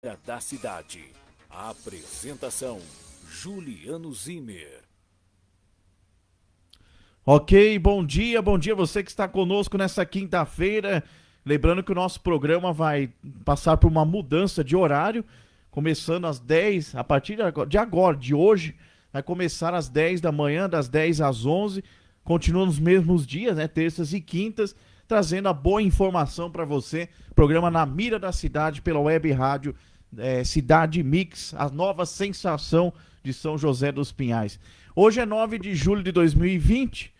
Da cidade. A apresentação: Juliano Zimmer. Ok, bom dia você que está conosco nessa quinta-feira. Lembrando que o nosso programa vai passar por uma mudança de horário, começando às 10, a partir de hoje, vai começar às 10 da manhã, das 10 às 11, continua nos mesmos dias, né, terças e quintas, trazendo a boa informação para você. Programa Na Mira da Cidade pela Web Rádio Cidade Mix, a nova sensação de São José dos Pinhais. Hoje é 9 de julho de 2020.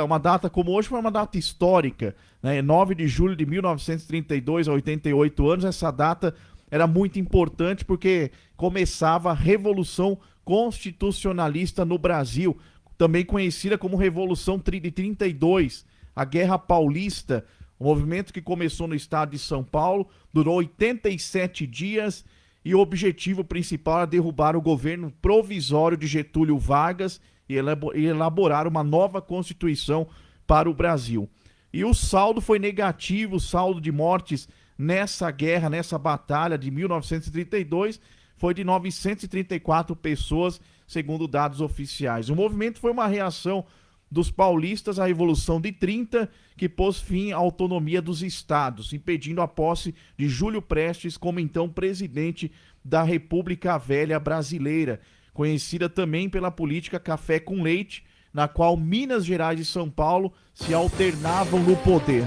Uma data como hoje foi uma data histórica, né? 9 de julho de 1932, a 88 anos. Essa data era muito importante porque começava a Revolução Constitucionalista no Brasil, também conhecida como Revolução de 32, a Guerra Paulista. O movimento que começou no estado de São Paulo, durou 87 dias e o objetivo principal era derrubar o governo provisório de Getúlio Vargas e elaborar uma nova Constituição para o Brasil. E o saldo foi negativo, o saldo de mortes nessa guerra, nessa batalha de 1932, foi de 934 pessoas, segundo dados oficiais. O movimento foi uma reação dos paulistas à Revolução de 30, que pôs fim à autonomia dos estados, impedindo a posse de Júlio Prestes como então presidente da República Velha Brasileira, conhecida também pela política café com leite, na qual Minas Gerais e São Paulo se alternavam no poder.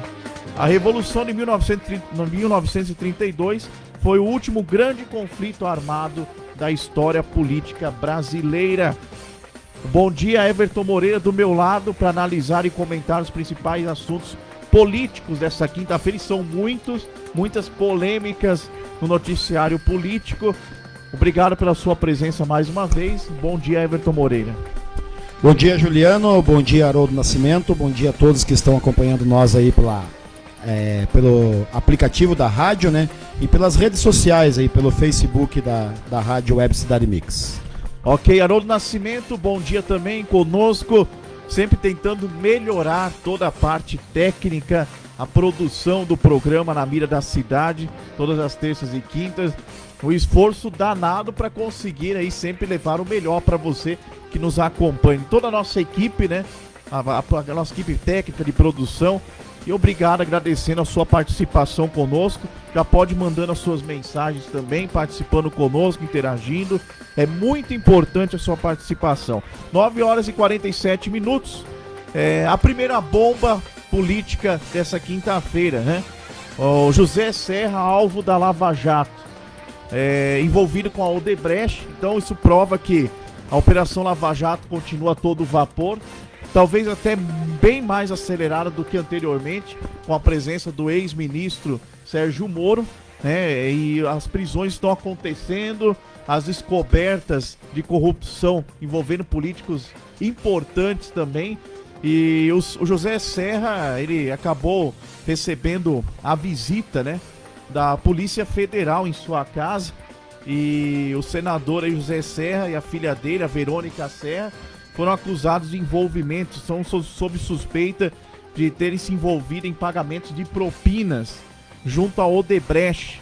A Revolução de 1932 foi o último grande conflito armado da história política brasileira. Bom dia, Everton Moreira, do meu lado, para analisar e comentar os principais assuntos políticos dessa quinta-feira. E são muitas polêmicas no noticiário político. Obrigado pela sua presença mais uma vez. Bom dia, Everton Moreira. Bom dia, Juliano. Bom dia, Haroldo Nascimento. Bom dia a todos que estão acompanhando nós aí pelo aplicativo da rádio, né? E pelas redes sociais aí, pelo Facebook da Rádio Web Cidade Mix. Ok, Haroldo Nascimento, bom dia também conosco, sempre tentando melhorar toda a parte técnica, a produção do programa Na Mira da Cidade, todas as terças e quintas, um esforço danado para conseguir aí sempre levar o melhor para você que nos acompanha. Toda a nossa equipe, né, a nossa equipe técnica de produção, e obrigado, agradecendo a sua participação conosco. Já pode mandando as suas mensagens também, participando conosco, interagindo. É muito importante a sua participação. 9 horas e 47 minutos. A primeira bomba política dessa quinta-feira, né? O José Serra, alvo da Lava Jato, envolvido com a Odebrecht. Então isso prova que a Operação Lava Jato continua a todo vapor. Talvez até bem mais acelerada do que anteriormente, com a presença do ex-ministro Sérgio Moro, né? E as prisões estão acontecendo, as descobertas de corrupção envolvendo políticos importantes também. E o José Serra, ele acabou recebendo a visita, né, da Polícia Federal em sua casa. E o senador aí, José Serra, e a filha dele, a Verônica Serra, foram acusados de envolvimento, são sob suspeita de terem se envolvido em pagamentos de propinas junto à Odebrecht.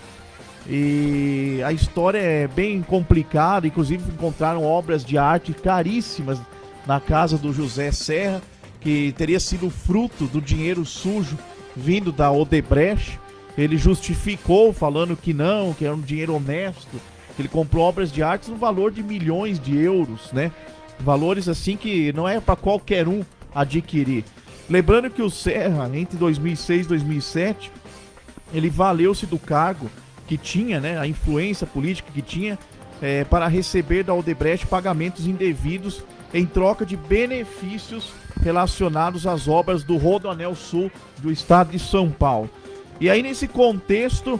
E a história é bem complicada, inclusive encontraram obras de arte caríssimas na casa do José Serra, que teria sido fruto do dinheiro sujo vindo da Odebrecht. Ele justificou falando que não, que era um dinheiro honesto, que ele comprou obras de arte no valor de milhões de euros, né? Valores assim que não é para qualquer um adquirir. Lembrando que o Serra, entre 2006 e 2007, ele valeu-se do cargo que tinha, né, a influência política que tinha, para receber da Odebrecht pagamentos indevidos em troca de benefícios relacionados às obras do Rodoanel Sul do estado de São Paulo. E aí, nesse contexto,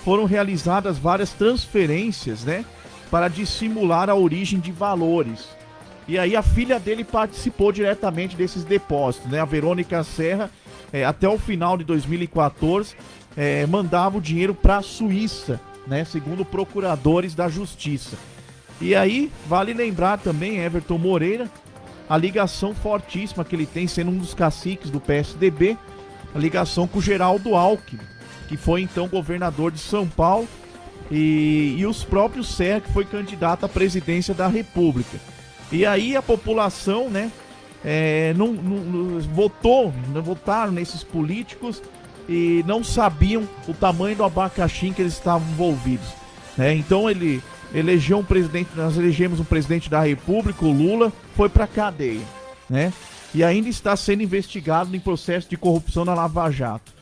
foram realizadas várias transferências, né, para dissimular a origem de valores. E aí a filha dele participou diretamente desses depósitos, né? A Verônica Serra, até o final de 2014, mandava o dinheiro para a Suíça, né? Segundo procuradores da Justiça. E aí, vale lembrar também, Everton Moreira, a ligação fortíssima que ele tem, sendo um dos caciques do PSDB, a ligação com o Geraldo Alckmin, que foi então governador de São Paulo e os próprios Serra, que foi candidato à presidência da República. E aí a população, né, votaram nesses políticos e não sabiam o tamanho do abacaxi que eles estavam envolvidos, né? Então ele elegeu um presidente, nós elegemos um presidente da República, o Lula, foi pra cadeia, né? E ainda está sendo investigado em processo de corrupção na Lava Jato.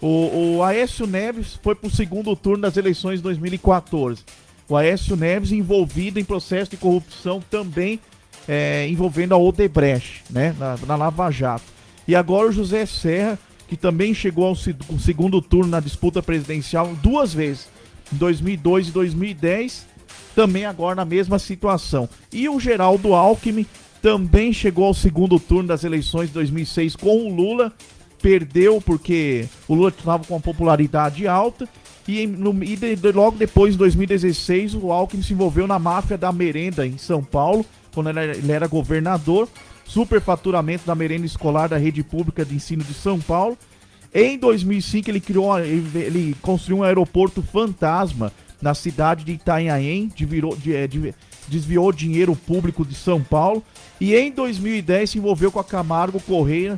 O Aécio Neves foi pro segundo turno das eleições de 2014. O Aécio Neves envolvido em processo de corrupção também, envolvendo a Odebrecht, né, na Lava Jato. E agora o José Serra, que também chegou ao segundo turno na disputa presidencial 2 vezes, em 2002 e 2010, também agora na mesma situação. E o Geraldo Alckmin também chegou ao segundo turno das eleições de 2006 com o Lula, perdeu porque o Lula estava com uma popularidade alta, e logo depois, em 2016, o Alckmin se envolveu na máfia da merenda em São Paulo, quando ele era governador, superfaturamento da merenda escolar da rede pública de ensino de São Paulo. Em 2005 ele construiu um aeroporto fantasma na cidade de Itanhaém, desviou dinheiro público de São Paulo, e em 2010 se envolveu com a Camargo Correia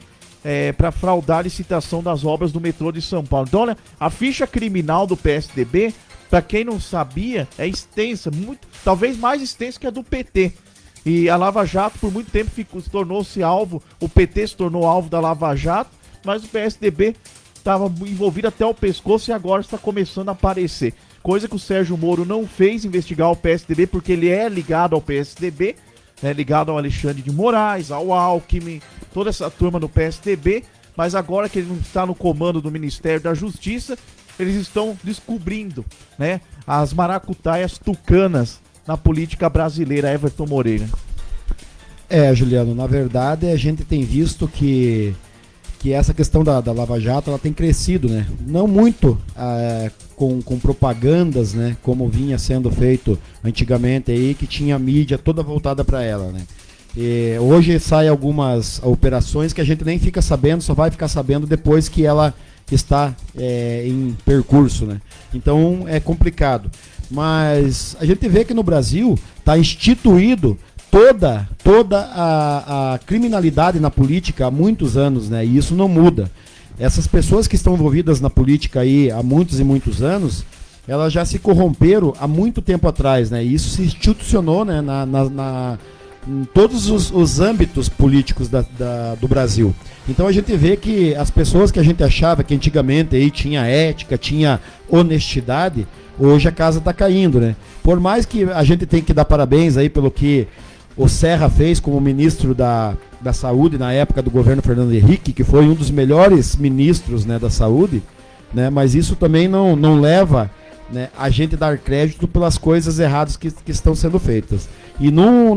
para fraudar a licitação das obras do metrô de São Paulo. Então, olha, a ficha criminal do PSDB, para quem não sabia, é extensa, talvez mais extensa que a do PT. E a Lava Jato, por muito tempo, tornou-se alvo, o PT se tornou alvo da Lava Jato, mas o PSDB estava envolvido até o pescoço e agora está começando a aparecer. Coisa que o Sérgio Moro não fez, investigar o PSDB, porque ele é ligado ao PSDB, né, ligado ao Alexandre de Moraes, ao Alckmin, toda essa turma do PSDB, mas agora que ele não está no comando do Ministério da Justiça, eles estão descobrindo, né, as maracutaias tucanas na política brasileira. Everton Moreira. Juliano, na verdade a gente tem visto que essa questão da Lava Jato, ela tem crescido, né? Não muito com propagandas, né? Como vinha sendo feito antigamente aí, que tinha a mídia toda voltada para ela, né? E hoje saem algumas operações que a gente nem fica sabendo, só vai ficar sabendo depois que ela está em percurso, né? Então é complicado. Mas a gente vê que no Brasil está instituído toda a criminalidade na política há muitos anos, né? E isso não muda. Essas pessoas que estão envolvidas na política aí há muitos e muitos anos, elas já se corromperam há muito tempo atrás, né? E isso se institucionou, né, em todos os âmbitos políticos do Brasil. Então a gente vê que as pessoas que a gente achava que antigamente aí tinha ética, tinha honestidade, hoje a casa está caindo, né? Por mais que a gente tenha que dar parabéns aí pelo que o Serra fez como ministro da Saúde na época do governo Fernando Henrique, que foi um dos melhores ministros, né, da Saúde, né? Mas isso também não leva, né, a gente dar crédito pelas coisas erradas que estão sendo feitas. E não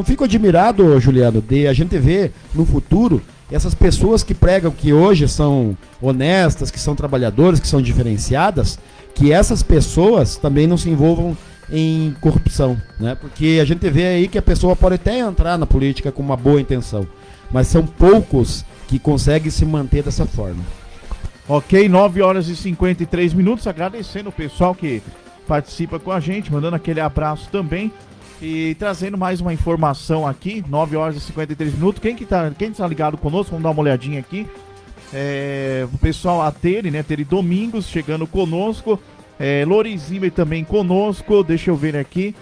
fico admirado, Juliano, de a gente ver no futuro essas pessoas que pregam que hoje são honestas, que são trabalhadoras, que são diferenciadas, que essas pessoas também não se envolvam em corrupção, né? Porque a gente vê aí que a pessoa pode até entrar na política com uma boa intenção, mas são poucos que conseguem se manter dessa forma. Ok, 9 horas e 53 minutos, agradecendo o pessoal que participa com a gente, mandando aquele abraço também e trazendo mais uma informação aqui, 9 horas e 53 minutos. Quem tá ligado conosco, vamos dar uma olhadinha aqui. O pessoal, a Tere, né, Tere Domingos chegando conosco, Lorizimer também conosco, deixa eu ver aqui,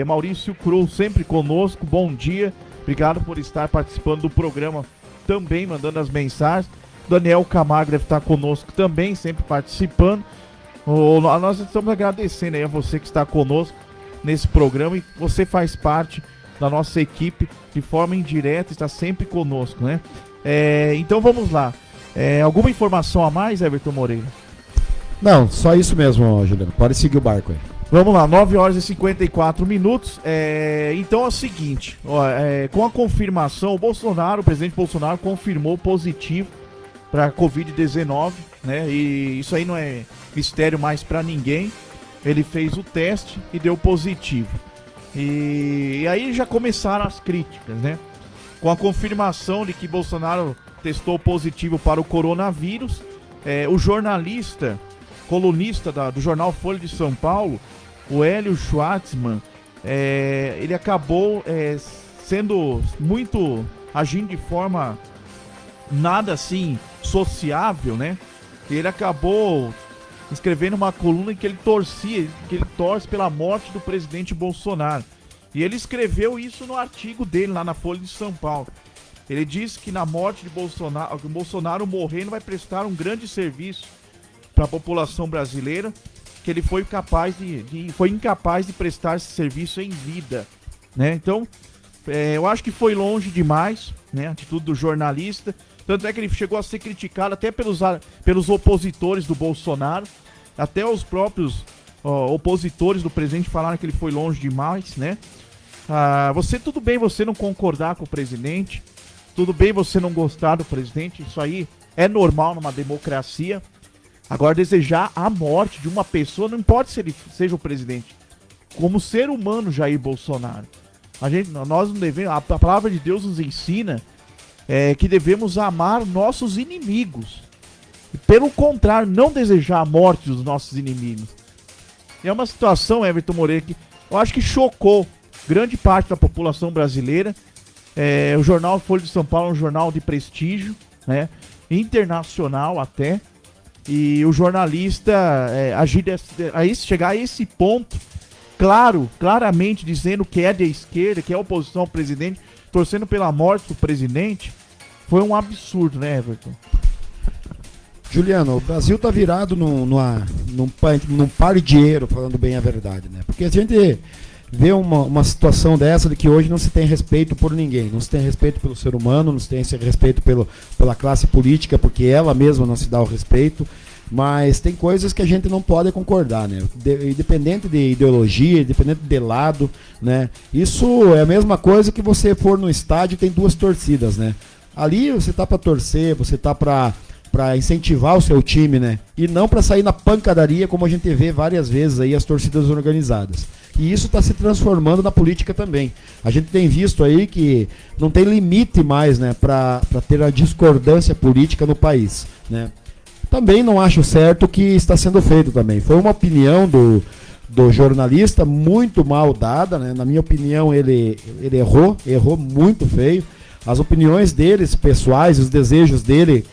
Maurício Cruz sempre conosco, bom dia, obrigado por estar participando do programa também, mandando as mensagens. Daniel Camargo deve estar conosco também, sempre participando. Nós estamos agradecendo aí a você que está conosco nesse programa, e você faz parte da nossa equipe de forma indireta, está sempre conosco, né? Então vamos lá. Alguma informação a mais, Everton Moreira? Não, só isso mesmo, Juliano. Pode seguir o barco aí. Vamos lá, 9 horas e 54 minutos. Então é o seguinte, com a confirmação, o presidente Bolsonaro confirmou positivo para a Covid-19, né? E isso aí não é mistério mais para ninguém. Ele fez o teste e deu positivo. E aí já começaram as críticas, né? Com a confirmação de que Bolsonaro testou positivo para o coronavírus, o jornalista colunista do jornal Folha de São Paulo, o Hélio Schwartzman, ele acabou agindo de forma nada assim sociável, né? Ele acabou escrevendo uma coluna em que ele torce pela morte do presidente Bolsonaro. E ele escreveu isso no artigo dele lá na Folha de São Paulo. Ele disse que na morte de Bolsonaro, que o Bolsonaro morrendo vai prestar um grande serviço para a população brasileira, que ele foi incapaz de prestar esse serviço em vida, né? Então, eu acho que foi longe demais, né, a atitude do jornalista. Tanto é que ele chegou a ser criticado até pelos opositores do Bolsonaro. Até os próprios opositores do presidente falaram que ele foi longe demais, né? Tudo bem você não concordar com o presidente, tudo bem você não gostar do presidente, isso aí é normal numa democracia. Agora, desejar a morte de uma pessoa, não importa se ele seja o presidente, como ser humano, Jair Bolsonaro. Nós não devemos, a palavra de Deus nos ensina que devemos amar nossos inimigos. E, pelo contrário, não desejar a morte dos nossos inimigos. E é uma situação, Everton Moreira, que eu acho que chocou grande parte da população brasileira. O jornal Folha de São Paulo é um jornal de prestígio, né, internacional até. E o jornalista chegar a esse ponto, claramente dizendo que é de esquerda, que é oposição ao presidente, torcendo pela morte do presidente, foi um absurdo, né, Everton? Juliano, o Brasil tá virado num pardieiro, falando bem a verdade, né? Porque a gente vê uma situação dessa de que hoje não se tem respeito por ninguém, não se tem respeito pelo ser humano, não se tem respeito pela classe política, porque ela mesma não se dá o respeito, mas tem coisas que a gente não pode concordar, né? Independente de ideologia, independente de lado, né? Isso é a mesma coisa que você for no estádio e tem duas torcidas, né? Ali você tá para torcer, você tá para incentivar o seu time, né? E não para sair na pancadaria, como a gente vê várias vezes aí as torcidas organizadas. E isso está se transformando na política também. A gente tem visto aí que não tem limite mais, né, para ter a discordância política no país, né? Também não acho certo o que está sendo feito também. Foi uma opinião do jornalista muito mal dada, né? Na minha opinião, ele errou muito feio. As opiniões deles, pessoais, os desejos dele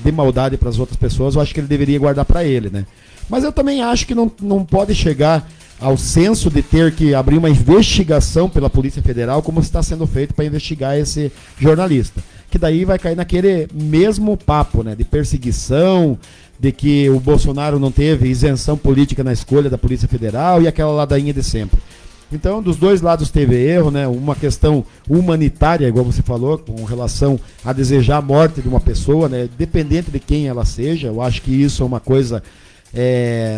de maldade para as outras pessoas, eu acho que ele deveria guardar para ele, né? Mas eu também acho que não pode chegar ao senso de ter que abrir uma investigação pela Polícia Federal, como está sendo feito para investigar esse jornalista. Que daí vai cair naquele mesmo papo, né? De perseguição, de que o Bolsonaro não teve isenção política na escolha da Polícia Federal e aquela ladainha de sempre. Então, dos dois lados teve erro, né? Uma questão humanitária, igual você falou, com relação a desejar a morte de uma pessoa, né? Dependente de quem ela seja. Eu acho que isso é uma coisa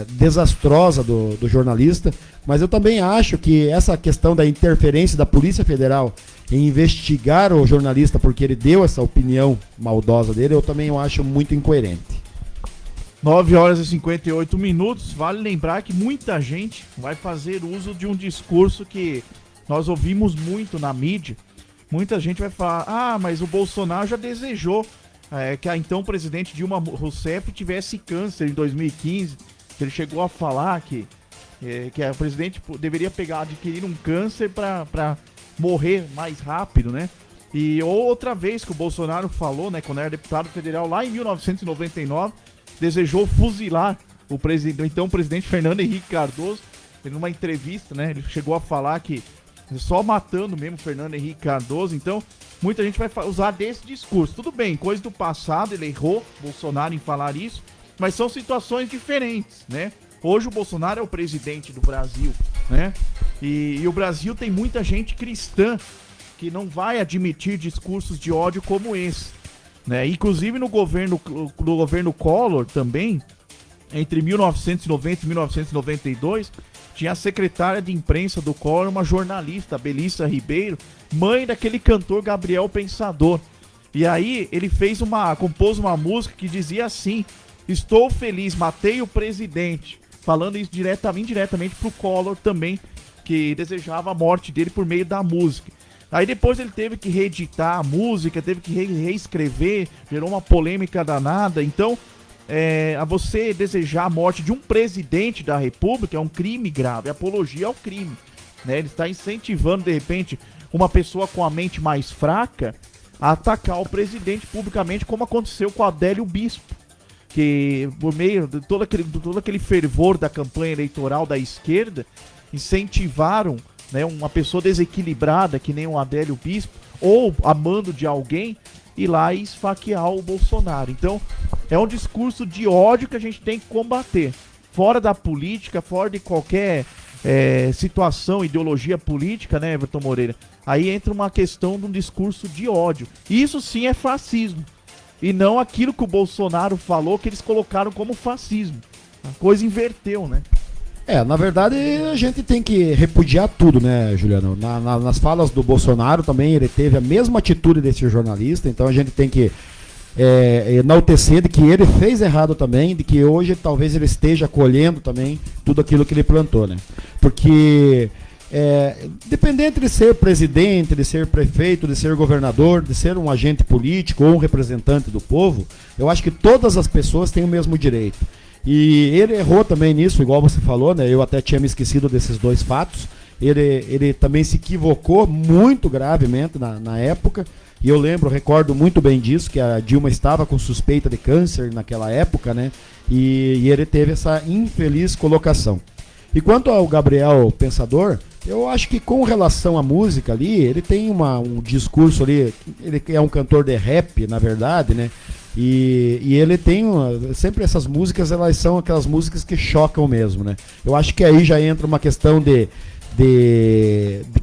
desastrosa do jornalista. Mas eu também acho que essa questão da interferência da Polícia Federal em investigar o jornalista porque ele deu essa opinião maldosa dele, eu também acho muito incoerente. 9 horas e 58 minutos. Vale lembrar que muita gente vai fazer uso de um discurso que nós ouvimos muito na mídia. Muita gente vai falar, mas o Bolsonaro já desejou que a então presidente Dilma Rousseff tivesse câncer em 2015. Ele chegou a falar que a presidente deveria adquirir um câncer para morrer mais rápido, né? E outra vez que o Bolsonaro falou, né, quando era deputado federal lá em 1999, desejou fuzilar o então presidente Fernando Henrique Cardoso. Numa entrevista, né, ele chegou a falar que só matando mesmo Fernando Henrique Cardoso. Então, muita gente vai usar desse discurso. Tudo bem, coisa do passado, ele errou, Bolsonaro, em falar isso, mas são situações diferentes, né? Hoje o Bolsonaro é o presidente do Brasil, né? E o Brasil tem muita gente cristã que não vai admitir discursos de ódio como esse, né? Inclusive no governo Collor também, entre 1990 e 1992, tinha a secretária de imprensa do Collor, uma jornalista, Belissa Ribeiro, mãe daquele cantor Gabriel Pensador. E aí ele compôs uma música que dizia assim: estou feliz, matei o presidente. Falando isso indiretamente pro Collor também, que desejava a morte dele por meio da música. Aí depois ele teve que reeditar a música, teve que reescrever, gerou uma polêmica danada. Então, a você desejar a morte de um presidente da República é um crime grave, apologia ao crime, né? Ele está incentivando, de repente, uma pessoa com a mente mais fraca a atacar o presidente publicamente, como aconteceu com Adélio Bispo, que por meio de todo aquele fervor da campanha eleitoral da esquerda, incentivaram, né, uma pessoa desequilibrada, que nem o Adélio Bispo, ou a mando de alguém, ir lá e esfaquear o Bolsonaro. Então, é um discurso de ódio que a gente tem que combater. Fora da política, fora de qualquer situação, ideologia política, né, Everton Moreira? Aí entra uma questão de um discurso de ódio. Isso sim é fascismo. E não aquilo que o Bolsonaro falou, que eles colocaram como fascismo. A coisa inverteu, né? Na verdade, a gente tem que repudiar tudo, né, Juliano? Nas falas do Bolsonaro também, ele teve a mesma atitude desse jornalista, então a gente tem que enaltecer de que ele fez errado também, de que hoje talvez ele esteja colhendo também tudo aquilo que ele plantou, né? Porque, dependente de ser presidente, de ser prefeito, de ser governador, de ser um agente político ou um representante do povo, eu acho que todas as pessoas têm o mesmo direito. E ele errou também nisso, igual você falou, né? Eu até tinha me esquecido desses dois fatos. Ele também se equivocou muito gravemente na época. E eu recordo muito bem disso, que a Dilma estava com suspeita de câncer naquela época, né? E ele teve essa infeliz colocação. E quanto ao Gabriel Pensador, eu acho que com relação à música ali, ele tem um discurso ali, ele é um cantor de rap, na verdade, né? E ele tem sempre essas músicas, elas são aquelas músicas que chocam mesmo, né? Eu acho que aí já entra uma questão de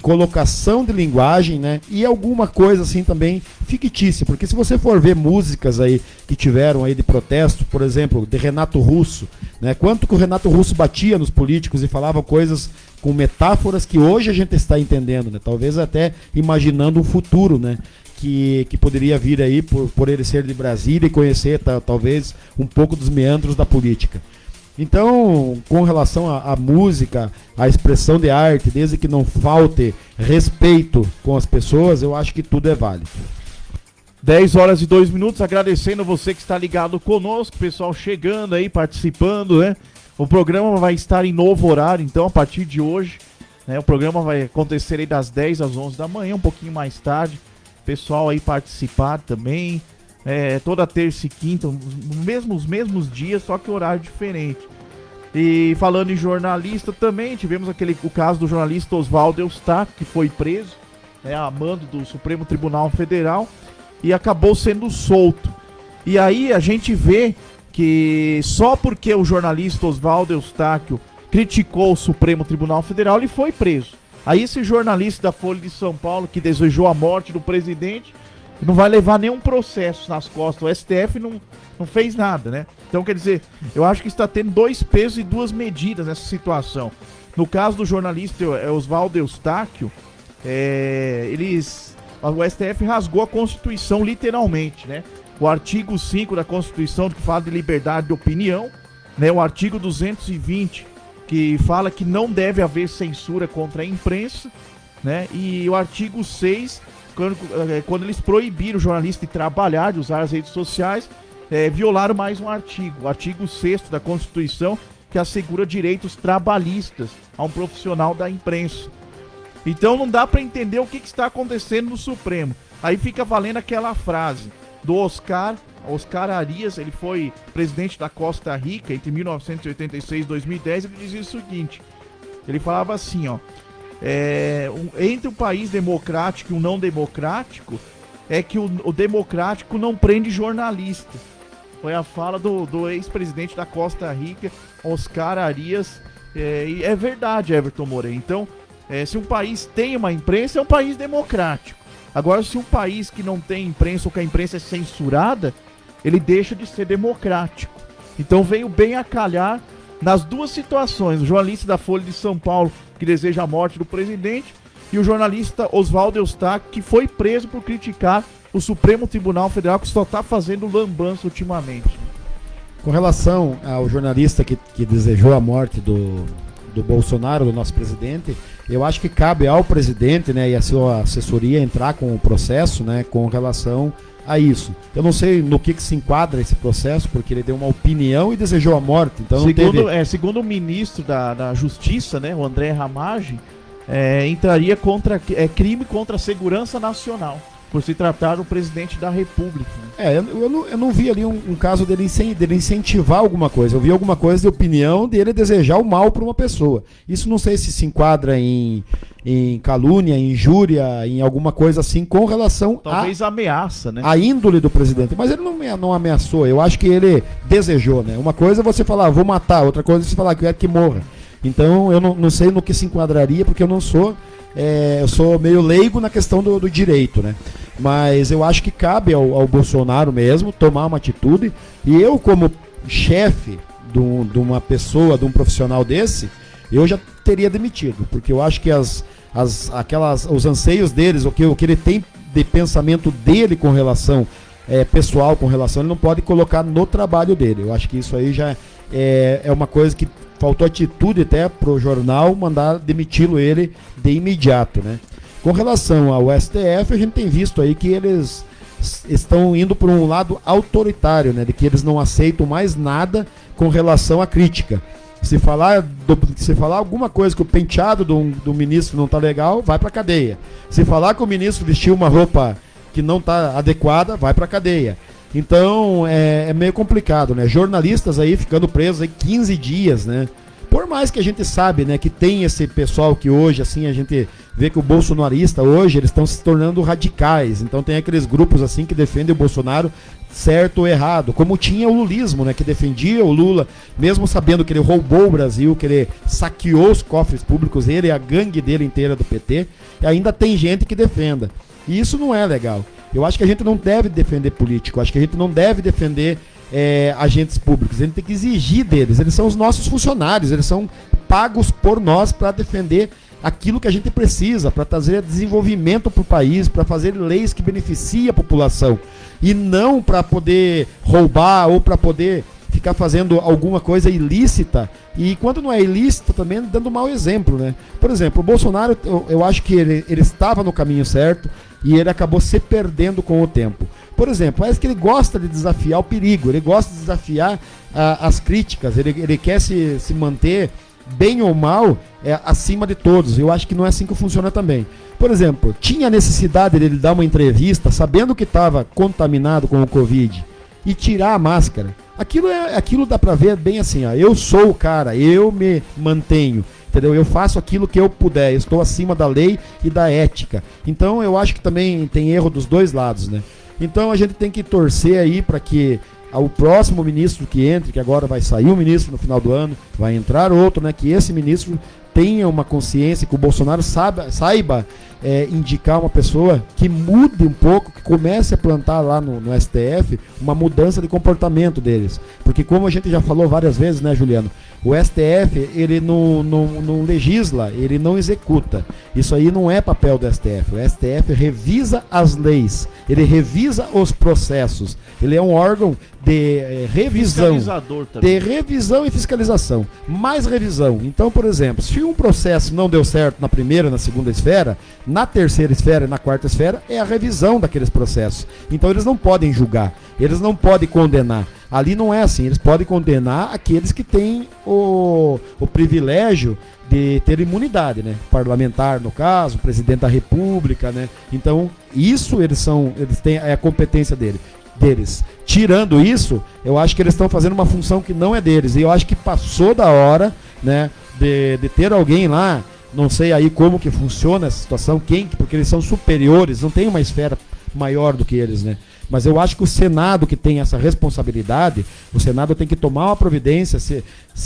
colocação de linguagem, né? E alguma coisa assim também fictícia, porque se você for ver músicas aí que tiveram aí de protesto, por exemplo, de Renato Russo, né? Quanto que o Renato Russo batia nos políticos e falava coisas com metáforas que hoje a gente está entendendo, né? Talvez até imaginando um futuro, né? Que poderia vir aí por ele ser de Brasília e conhecer talvez um pouco dos meandros da política. Então, com relação à música, à expressão de arte, desde que não falte respeito com as pessoas, eu acho que tudo é válido. 10h02, agradecendo você que está ligado conosco, pessoal chegando aí, participando, né? O programa vai estar em novo horário, então, a partir de hoje, né? O programa vai acontecer aí das 10 às 11 da manhã, um pouquinho mais tarde. Pessoal aí participar também, toda terça e quinta, os mesmos dias, só que horário diferente. E falando em jornalista também, tivemos o caso do jornalista Oswaldo Eustáquio, que foi preso, a mando do Supremo Tribunal Federal, e acabou sendo solto. E aí a gente vê que só porque o jornalista Oswaldo Eustáquio criticou o Supremo Tribunal Federal, ele foi preso. Aí esse jornalista da Folha de São Paulo, que desejou a morte do presidente, não vai levar nenhum processo nas costas. O STF não fez nada, né? Então, quer dizer, eu acho que está tendo dois pesos e duas medidas nessa situação. No caso do jornalista Oswaldo Eustáquio, o STF rasgou a Constituição literalmente, né? O artigo 5 da Constituição, que fala de liberdade de opinião, né? O artigo 220, que fala que não deve haver censura contra a imprensa, né? E o artigo 6, quando eles proibiram o jornalista de trabalhar, de usar as redes sociais, violaram mais um artigo, o artigo 6º da Constituição, que assegura direitos trabalhistas a um profissional da imprensa. Então não dá para entender o que está acontecendo no Supremo. Aí fica valendo aquela frase do Oscar Arias, ele foi presidente da Costa Rica entre 1986 e 2010, ele dizia o seguinte, ele falava assim, entre o país democrático e o não democrático, é que o democrático não prende jornalista. Foi a fala do ex-presidente da Costa Rica, Oscar Arias, e é verdade, Everton Moreira. Então, se um país tem uma imprensa, é um país democrático. Agora, se um país que não tem imprensa ou que a imprensa é censurada, ele deixa de ser democrático. Então veio bem a calhar nas duas situações. O jornalista da Folha de São Paulo, que deseja a morte do presidente, e o jornalista Oswaldo Eustáquio, que foi preso por criticar o Supremo Tribunal Federal, que só está fazendo lambança ultimamente. Com relação ao jornalista que desejou a morte do Bolsonaro, do nosso presidente, eu acho que cabe ao presidente, né, e a sua assessoria entrar com o processo, né, com relação a isso. Eu não sei no que se enquadra esse processo, porque ele deu uma opinião e desejou a morte. Então segundo o ministro da Justiça, né, o André Ramagem, entraria contra crime contra a segurança nacional, por se tratar do presidente da República. Eu não vi ali um caso dele incentivar alguma coisa. Eu vi alguma coisa de opinião dele desejar o mal para uma pessoa. Isso não sei se enquadra em calúnia, em injúria, em alguma coisa assim com relação talvez ameaça, né? A índole do presidente. Mas ele não ameaçou. Eu acho que ele desejou, né? Uma coisa é você falar, vou matar. Outra coisa é você falar que eu quero que morra. Então eu não sei no que se enquadraria, porque eu não sou... eu sou meio leigo na questão do direito, né? Mas eu acho que cabe ao Bolsonaro mesmo tomar uma atitude. E eu, como chefe de uma pessoa, de um profissional desse, eu já teria demitido. Porque eu acho que os anseios deles, o que ele tem de pensamento dele com relação pessoal, com relação, ele não pode colocar no trabalho dele. Eu acho que isso aí já é uma coisa que faltou atitude até pro jornal mandar demiti-lo ele de imediato, né? Com relação ao STF, a gente tem visto aí que eles estão indo por um lado autoritário, né? De que eles não aceitam mais nada com relação à crítica. Se falar alguma coisa que o penteado do ministro não tá legal, vai pra cadeia. Se falar que o ministro vestiu uma roupa que não tá adequada, vai pra cadeia. Então é meio complicado, né? Jornalistas aí ficando presos aí 15 dias, né? Por mais que a gente sabe, né, que tem esse pessoal que hoje, assim, a gente vê que o bolsonarista hoje, eles estão se tornando radicais. Então tem aqueles grupos assim que defendem o Bolsonaro certo ou errado, como tinha o lulismo, né, que defendia o Lula, mesmo sabendo que ele roubou o Brasil, que ele saqueou os cofres públicos, ele e a gangue dele inteira do PT, e ainda tem gente que defenda. E isso não é legal. Eu acho que a gente não deve defender político, acho que a gente não deve defender agentes públicos. A gente tem que exigir deles. Eles são os nossos funcionários, eles são pagos por nós para defender aquilo que a gente precisa, para trazer desenvolvimento para o país, para fazer leis que beneficiem a população, e não para poder roubar ou para poder ficar fazendo alguma coisa ilícita, e quando não é ilícita também dando mau exemplo, né? Por exemplo, o Bolsonaro, eu acho que ele estava no caminho certo e ele acabou se perdendo com o tempo. Por exemplo, parece que ele gosta de desafiar o perigo, ele gosta de desafiar as críticas, ele quer se manter, bem ou mal, acima de todos. Eu acho que não é assim que funciona também. Por exemplo, tinha necessidade dele dar uma entrevista sabendo que estava contaminado com o Covid e tirar a máscara. Aquilo dá pra ver bem assim, ó, eu sou o cara, eu me mantenho, entendeu? Eu faço aquilo que eu puder, eu estou acima da lei e da ética. Então eu acho que também tem erro dos dois lados, né? Então a gente tem que torcer aí para que o próximo ministro que entre, que agora vai sair um ministro no final do ano, vai entrar outro, né? Que esse ministro tenha uma consciência, que o Bolsonaro saiba indicar uma pessoa que mude um pouco, que comece a plantar lá no STF uma mudança de comportamento deles. Porque como a gente já falou várias vezes, né, Juliano? O STF, ele não legisla, ele não executa. Isso aí não é papel do STF. O STF revisa as leis, ele revisa os processos. Ele é um órgão de revisão. De revisão e fiscalização. Mais revisão. Então, por exemplo, se um processo não deu certo na primeira, na segunda esfera, na terceira esfera e na quarta esfera, é a revisão daqueles processos. Então eles não podem julgar, eles não podem condenar. Ali não é assim, eles podem condenar aqueles que têm o privilégio de ter imunidade, né? Parlamentar, no caso, presidente da República, né? Então, isso eles têm a competência deles. Tirando isso, eu acho que eles estão fazendo uma função que não é deles. E eu acho que passou da hora, né, de ter alguém lá, não sei aí como que funciona essa situação, porque eles são superiores, não tem uma esfera maior do que eles, né? Mas eu acho que o Senado, que tem essa responsabilidade, o Senado tem que tomar uma providência, se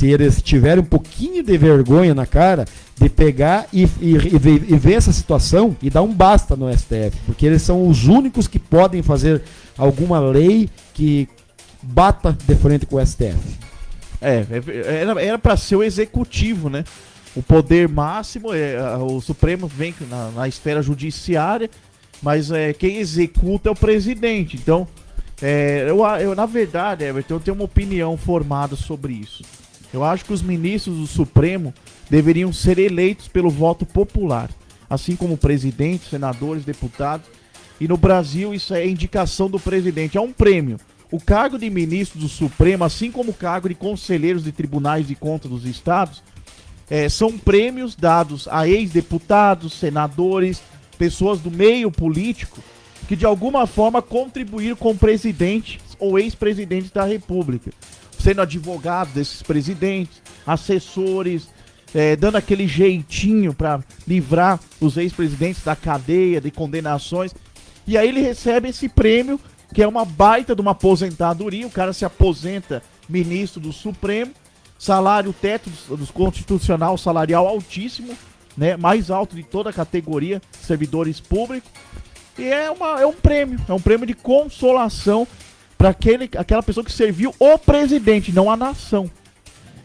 eles tiverem um pouquinho de vergonha na cara, de pegar e ver essa situação e dar um basta no STF, porque eles são os únicos que podem fazer alguma lei que bata de frente com o STF. Era para ser o executivo, né? O poder máximo, o Supremo vem na esfera judiciária, mas quem executa é o presidente. Então, eu na verdade, Everton, eu tenho uma opinião formada sobre isso. Eu acho que os ministros do Supremo deveriam ser eleitos pelo voto popular, assim como presidentes, senadores, deputados. E no Brasil isso é indicação do presidente, é um prêmio. O cargo de ministro do Supremo, assim como o cargo de conselheiros de tribunais de contas dos estados, são prêmios dados a ex-deputados, senadores, pessoas do meio político que de alguma forma contribuíram com presidentes ou ex-presidentes da República, sendo advogados desses presidentes, assessores, dando aquele jeitinho para livrar os ex-presidentes da cadeia, de condenações. E aí ele recebe esse prêmio, que é uma baita de uma aposentadoria. O cara se aposenta ministro do Supremo, salário teto do constitucional salarial altíssimo, né, mais alto de toda a categoria, servidores públicos. E é um prêmio de consolação para aquela pessoa que serviu o presidente, não a nação.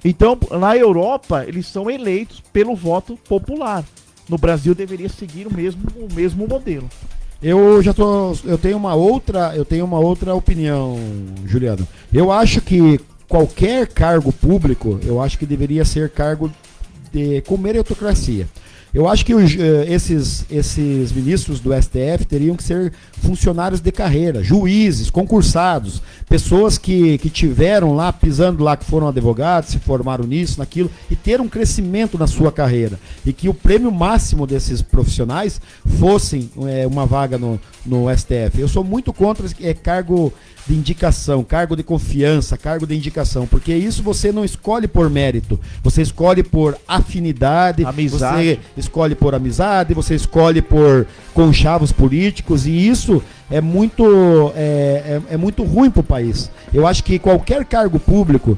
Então, na Europa, eles são eleitos pelo voto popular. No Brasil deveria seguir o mesmo modelo. Eu tenho uma outra opinião, Juliano. Eu acho que qualquer cargo público, eu acho que deveria ser cargo com meritocracia. Eu acho que esses ministros do STF teriam que ser funcionários de carreira, juízes, concursados, pessoas que tiveram lá, pisando lá, que foram advogados, se formaram nisso, naquilo, e ter um crescimento na sua carreira. E que o prêmio máximo desses profissionais fossem uma vaga no STF. Eu sou muito contra cargo de indicação, cargo de confiança, cargo de indicação, porque isso você não escolhe por mérito, você escolhe por afinidade, amizade. Você escolhe por amizade, você escolhe por conchavos políticos, e isso é muito ruim para o país. Eu acho que qualquer cargo público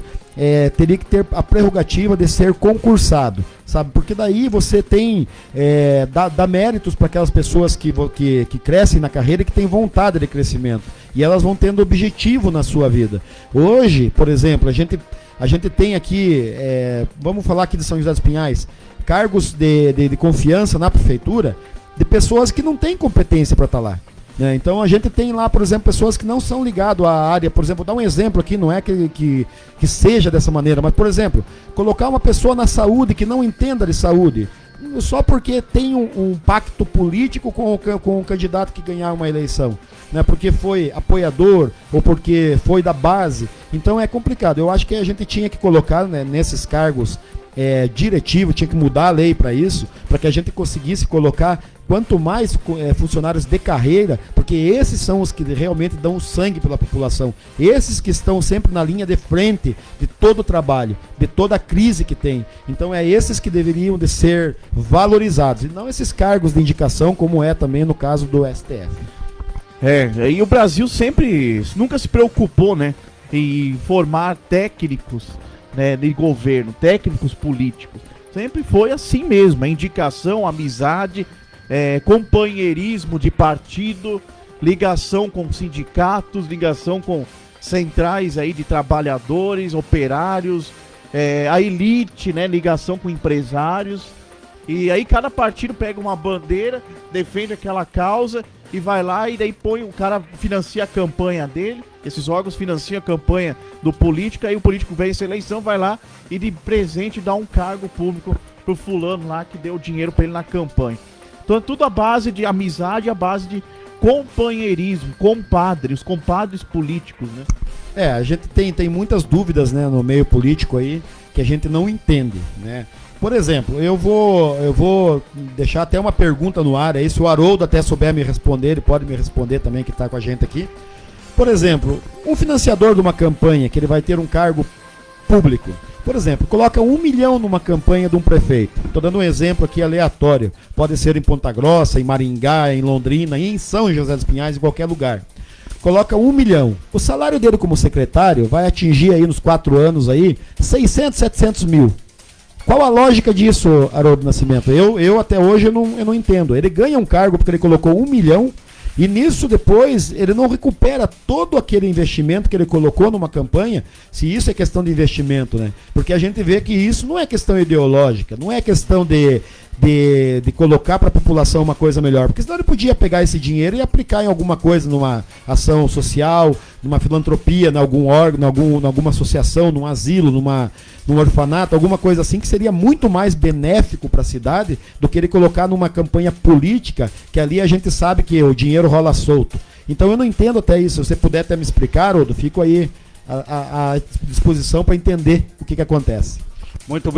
teria que ter a prerrogativa de ser concursado, sabe? Porque daí você tem dá méritos para aquelas pessoas que crescem na carreira e que têm vontade de crescimento, e elas vão tendo objetivo na sua vida. Hoje, por exemplo, a gente tem aqui, vamos falar aqui de São José dos Pinhais, cargos de confiança na prefeitura de pessoas que não têm competência para estar lá. Então a gente tem lá, por exemplo, pessoas que não são ligadas à área. Por exemplo, vou dar um exemplo aqui, não é que seja dessa maneira, mas, por exemplo, colocar uma pessoa na saúde que não entenda de saúde, só porque tem um pacto político com o candidato que ganhar uma eleição, né? Porque foi apoiador ou porque foi da base. Então é complicado. Eu acho que a gente tinha que colocar, né, nesses cargos diretivo, tinha que mudar a lei para isso, para que a gente conseguisse colocar quanto mais funcionários de carreira, porque esses são os que realmente dão o sangue pela população, esses que estão sempre na linha de frente de todo o trabalho, de toda a crise que tem. Então esses que deveriam de ser valorizados, e não esses cargos de indicação, como é também no caso do STF. E o Brasil nunca se preocupou, né, em formar técnicos, né, de governo, técnicos políticos. Sempre foi assim mesmo, a indicação, amizade, companheirismo de partido, ligação com sindicatos, ligação com centrais aí de trabalhadores, operários, a elite, né, ligação com empresários. E aí cada partido pega uma bandeira, defende aquela causa e vai lá, e daí o cara financia a campanha dele. Esses órgãos financiam a campanha do político, aí o político vence a eleição, vai lá e de presente dá um cargo público pro fulano lá que deu dinheiro pra ele na campanha. Então é tudo à base de amizade, à base de companheirismo, os compadres políticos, né? A gente tem muitas dúvidas, né, no meio político aí, que a gente não entende, né? Por exemplo, eu vou deixar até uma pergunta no ar aí, se o Haroldo até souber me responder, ele pode me responder também, que está com a gente aqui. Por exemplo, um financiador de uma campanha, que ele vai ter um cargo público, por exemplo, coloca 1 milhão numa campanha de um prefeito. Estou dando um exemplo aqui aleatório. Pode ser em Ponta Grossa, em Maringá, em Londrina, em São José dos Pinhais, em qualquer lugar. Coloca 1 milhão. O salário dele como secretário vai atingir aí nos 4 anos aí 600, 700 mil. Qual a lógica disso, Haroldo Nascimento? Eu até hoje eu não entendo. Ele ganha um cargo porque ele colocou 1 milhão e nisso depois ele não recupera todo aquele investimento que ele colocou numa campanha, se isso é questão de investimento, né? Porque a gente vê que isso não é questão ideológica, não é questão de de colocar para a população uma coisa melhor, porque senão ele podia pegar esse dinheiro e aplicar em alguma coisa, numa ação social, numa filantropia, em algum órgão, alguma associação, num asilo, num orfanato, alguma coisa assim que seria muito mais benéfico para a cidade do que ele colocar numa campanha política, que ali a gente sabe que o dinheiro rola solto. Então eu não entendo até isso. Se você puder até me explicar, Haroldo, fico aí à disposição para entender o que acontece. Muito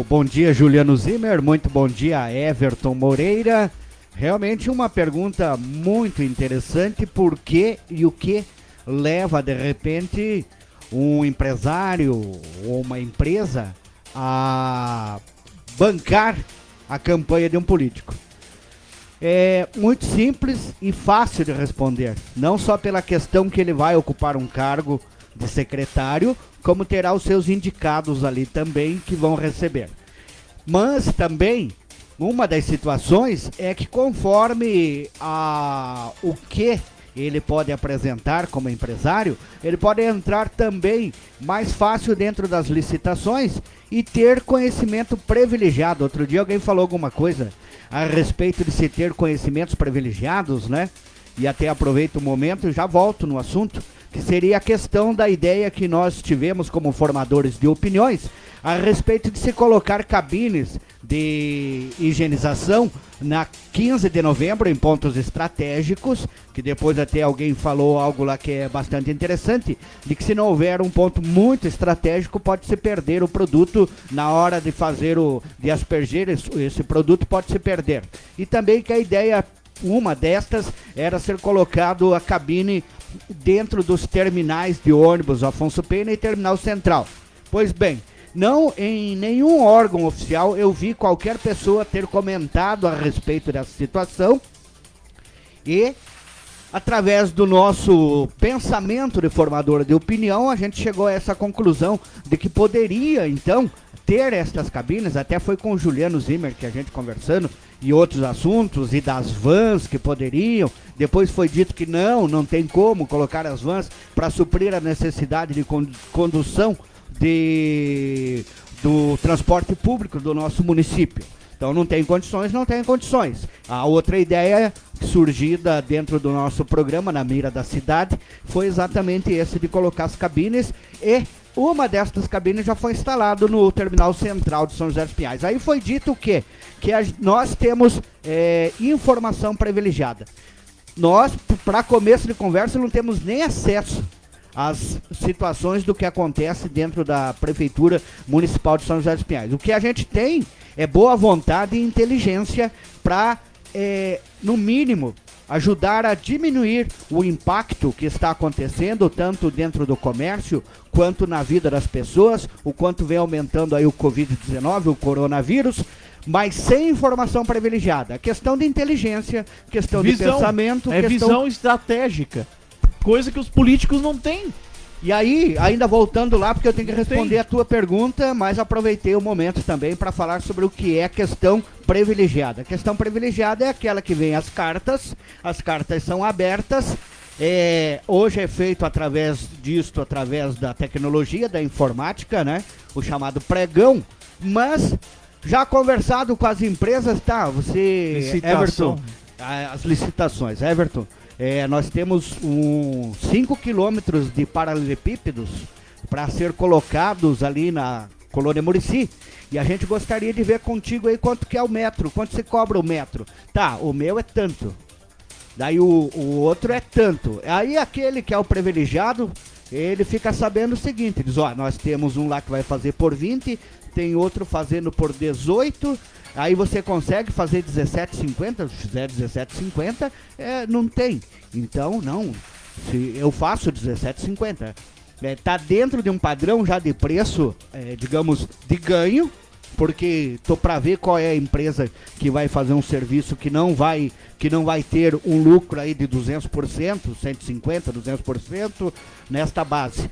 bom dia, Juliano Zimmer. Muito bom dia, Everton Moreira. Realmente uma pergunta muito interessante. Por que e o que leva, de repente, um empresário ou uma empresa a bancar a campanha de um político? É muito simples e fácil de responder. Não só pela questão que ele vai ocupar um cargo de secretário, como terá os seus indicados ali também que vão receber. Mas também, uma das situações é que conforme o que ele pode apresentar como empresário, ele pode entrar também mais fácil dentro das licitações e ter conhecimento privilegiado. Outro dia alguém falou alguma coisa a respeito de se ter conhecimentos privilegiados, né? E até aproveito o momento e já volto no assunto, que seria a questão da ideia que nós tivemos como formadores de opiniões a respeito de se colocar cabines de higienização na 15 de novembro em pontos estratégicos, que depois até alguém falou algo lá que é bastante interessante, de que se não houver um ponto muito estratégico pode se perder o produto na hora de fazer de aspergir esse produto, pode se perder. E também que a ideia, uma destas, era ser colocado a cabine dentro dos terminais de ônibus Afonso Pena e Terminal Central. Pois bem, não em nenhum órgão oficial eu vi qualquer pessoa ter comentado a respeito dessa situação, e através do nosso pensamento de formador de opinião, a gente chegou a essa conclusão de que poderia então ter estas cabines. Até foi com o Juliano Zimmer que a gente conversando, e outros assuntos, e das vans que poderiam. Depois foi dito que não tem como colocar as vans para suprir a necessidade de condução do transporte público do nosso município. Então não tem condições. A outra ideia surgida dentro do nosso programa, na mira da cidade, foi exatamente esse de colocar as cabines, e uma destas cabines já foi instalada no Terminal Central de São José dos Pinhais. Aí foi dito o quê? Que nós temos informação privilegiada. Nós, para começo de conversa, não temos nem acesso às situações do que acontece dentro da Prefeitura Municipal de São José dos Pinhais. O que a gente tem é boa vontade e inteligência para, no mínimo, ajudar a diminuir o impacto que está acontecendo, tanto dentro do comércio, quanto na vida das pessoas, o quanto vem aumentando aí o Covid-19, o coronavírus, mas sem informação privilegiada. Questão de inteligência, questão de pensamento. Visão estratégica, coisa que os políticos não têm. E aí, ainda voltando lá, porque eu tenho que responder a tua pergunta, mas aproveitei o momento também para falar sobre o que é questão privilegiada. A questão privilegiada é aquela que vem as cartas são abertas, hoje é feito através da tecnologia, da informática, né? O chamado pregão, mas já conversado com as empresas, tá? Everton, as licitações, Everton. Nós temos 5 quilômetros de paralelepípedos para ser colocados ali na Colônia Murici. E a gente gostaria de ver contigo aí quanto que é o metro, quanto você cobra o metro. Tá, o meu é tanto. Daí o outro é tanto. Aí aquele que é o privilegiado, ele fica sabendo o seguinte, diz, nós temos um lá que vai fazer por 20, tem outro fazendo por 18, aí você consegue fazer 17,50, se fizer 17,50, não tem. Então, não, se eu faço 17,50. Tá dentro de um padrão já de preço, digamos, de ganho, porque tô para ver qual é a empresa que vai fazer um serviço que não vai ter um lucro aí de 200%, 150%, 200% nesta base.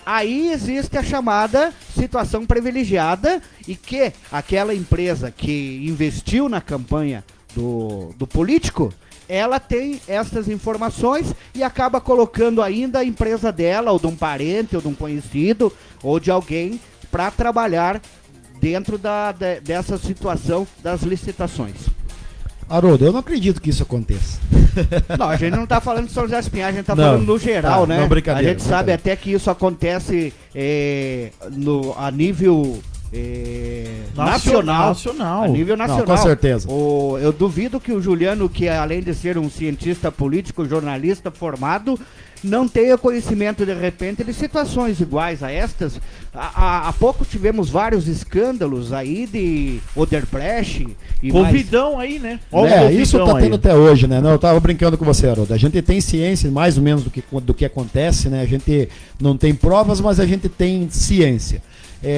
Aí existe a chamada situação privilegiada, e que aquela empresa que investiu na campanha do político, ela tem essas informações e acaba colocando ainda a empresa dela, ou de um parente, ou de um conhecido, ou de alguém, para trabalhar dentro dessa situação das licitações. Haroldo, eu não acredito que isso aconteça. Não, a gente não está falando de São José dos Pinhais, a gente está falando no geral, né? Não, brincadeira. A gente sabe até que isso acontece a nível nacional. A nível nacional. Não, com certeza. Eu duvido que o Juliano, que além de ser um cientista político, jornalista formado, não tenha conhecimento, de repente, de situações iguais a estas. Há pouco tivemos vários escândalos aí de Odebrecht e Convidão aí, né? Isso tá tendo até hoje, né? Não, eu tava brincando com você, Haroldo. A gente tem ciência mais ou menos do que acontece, né? A gente não tem provas, mas a gente tem ciência.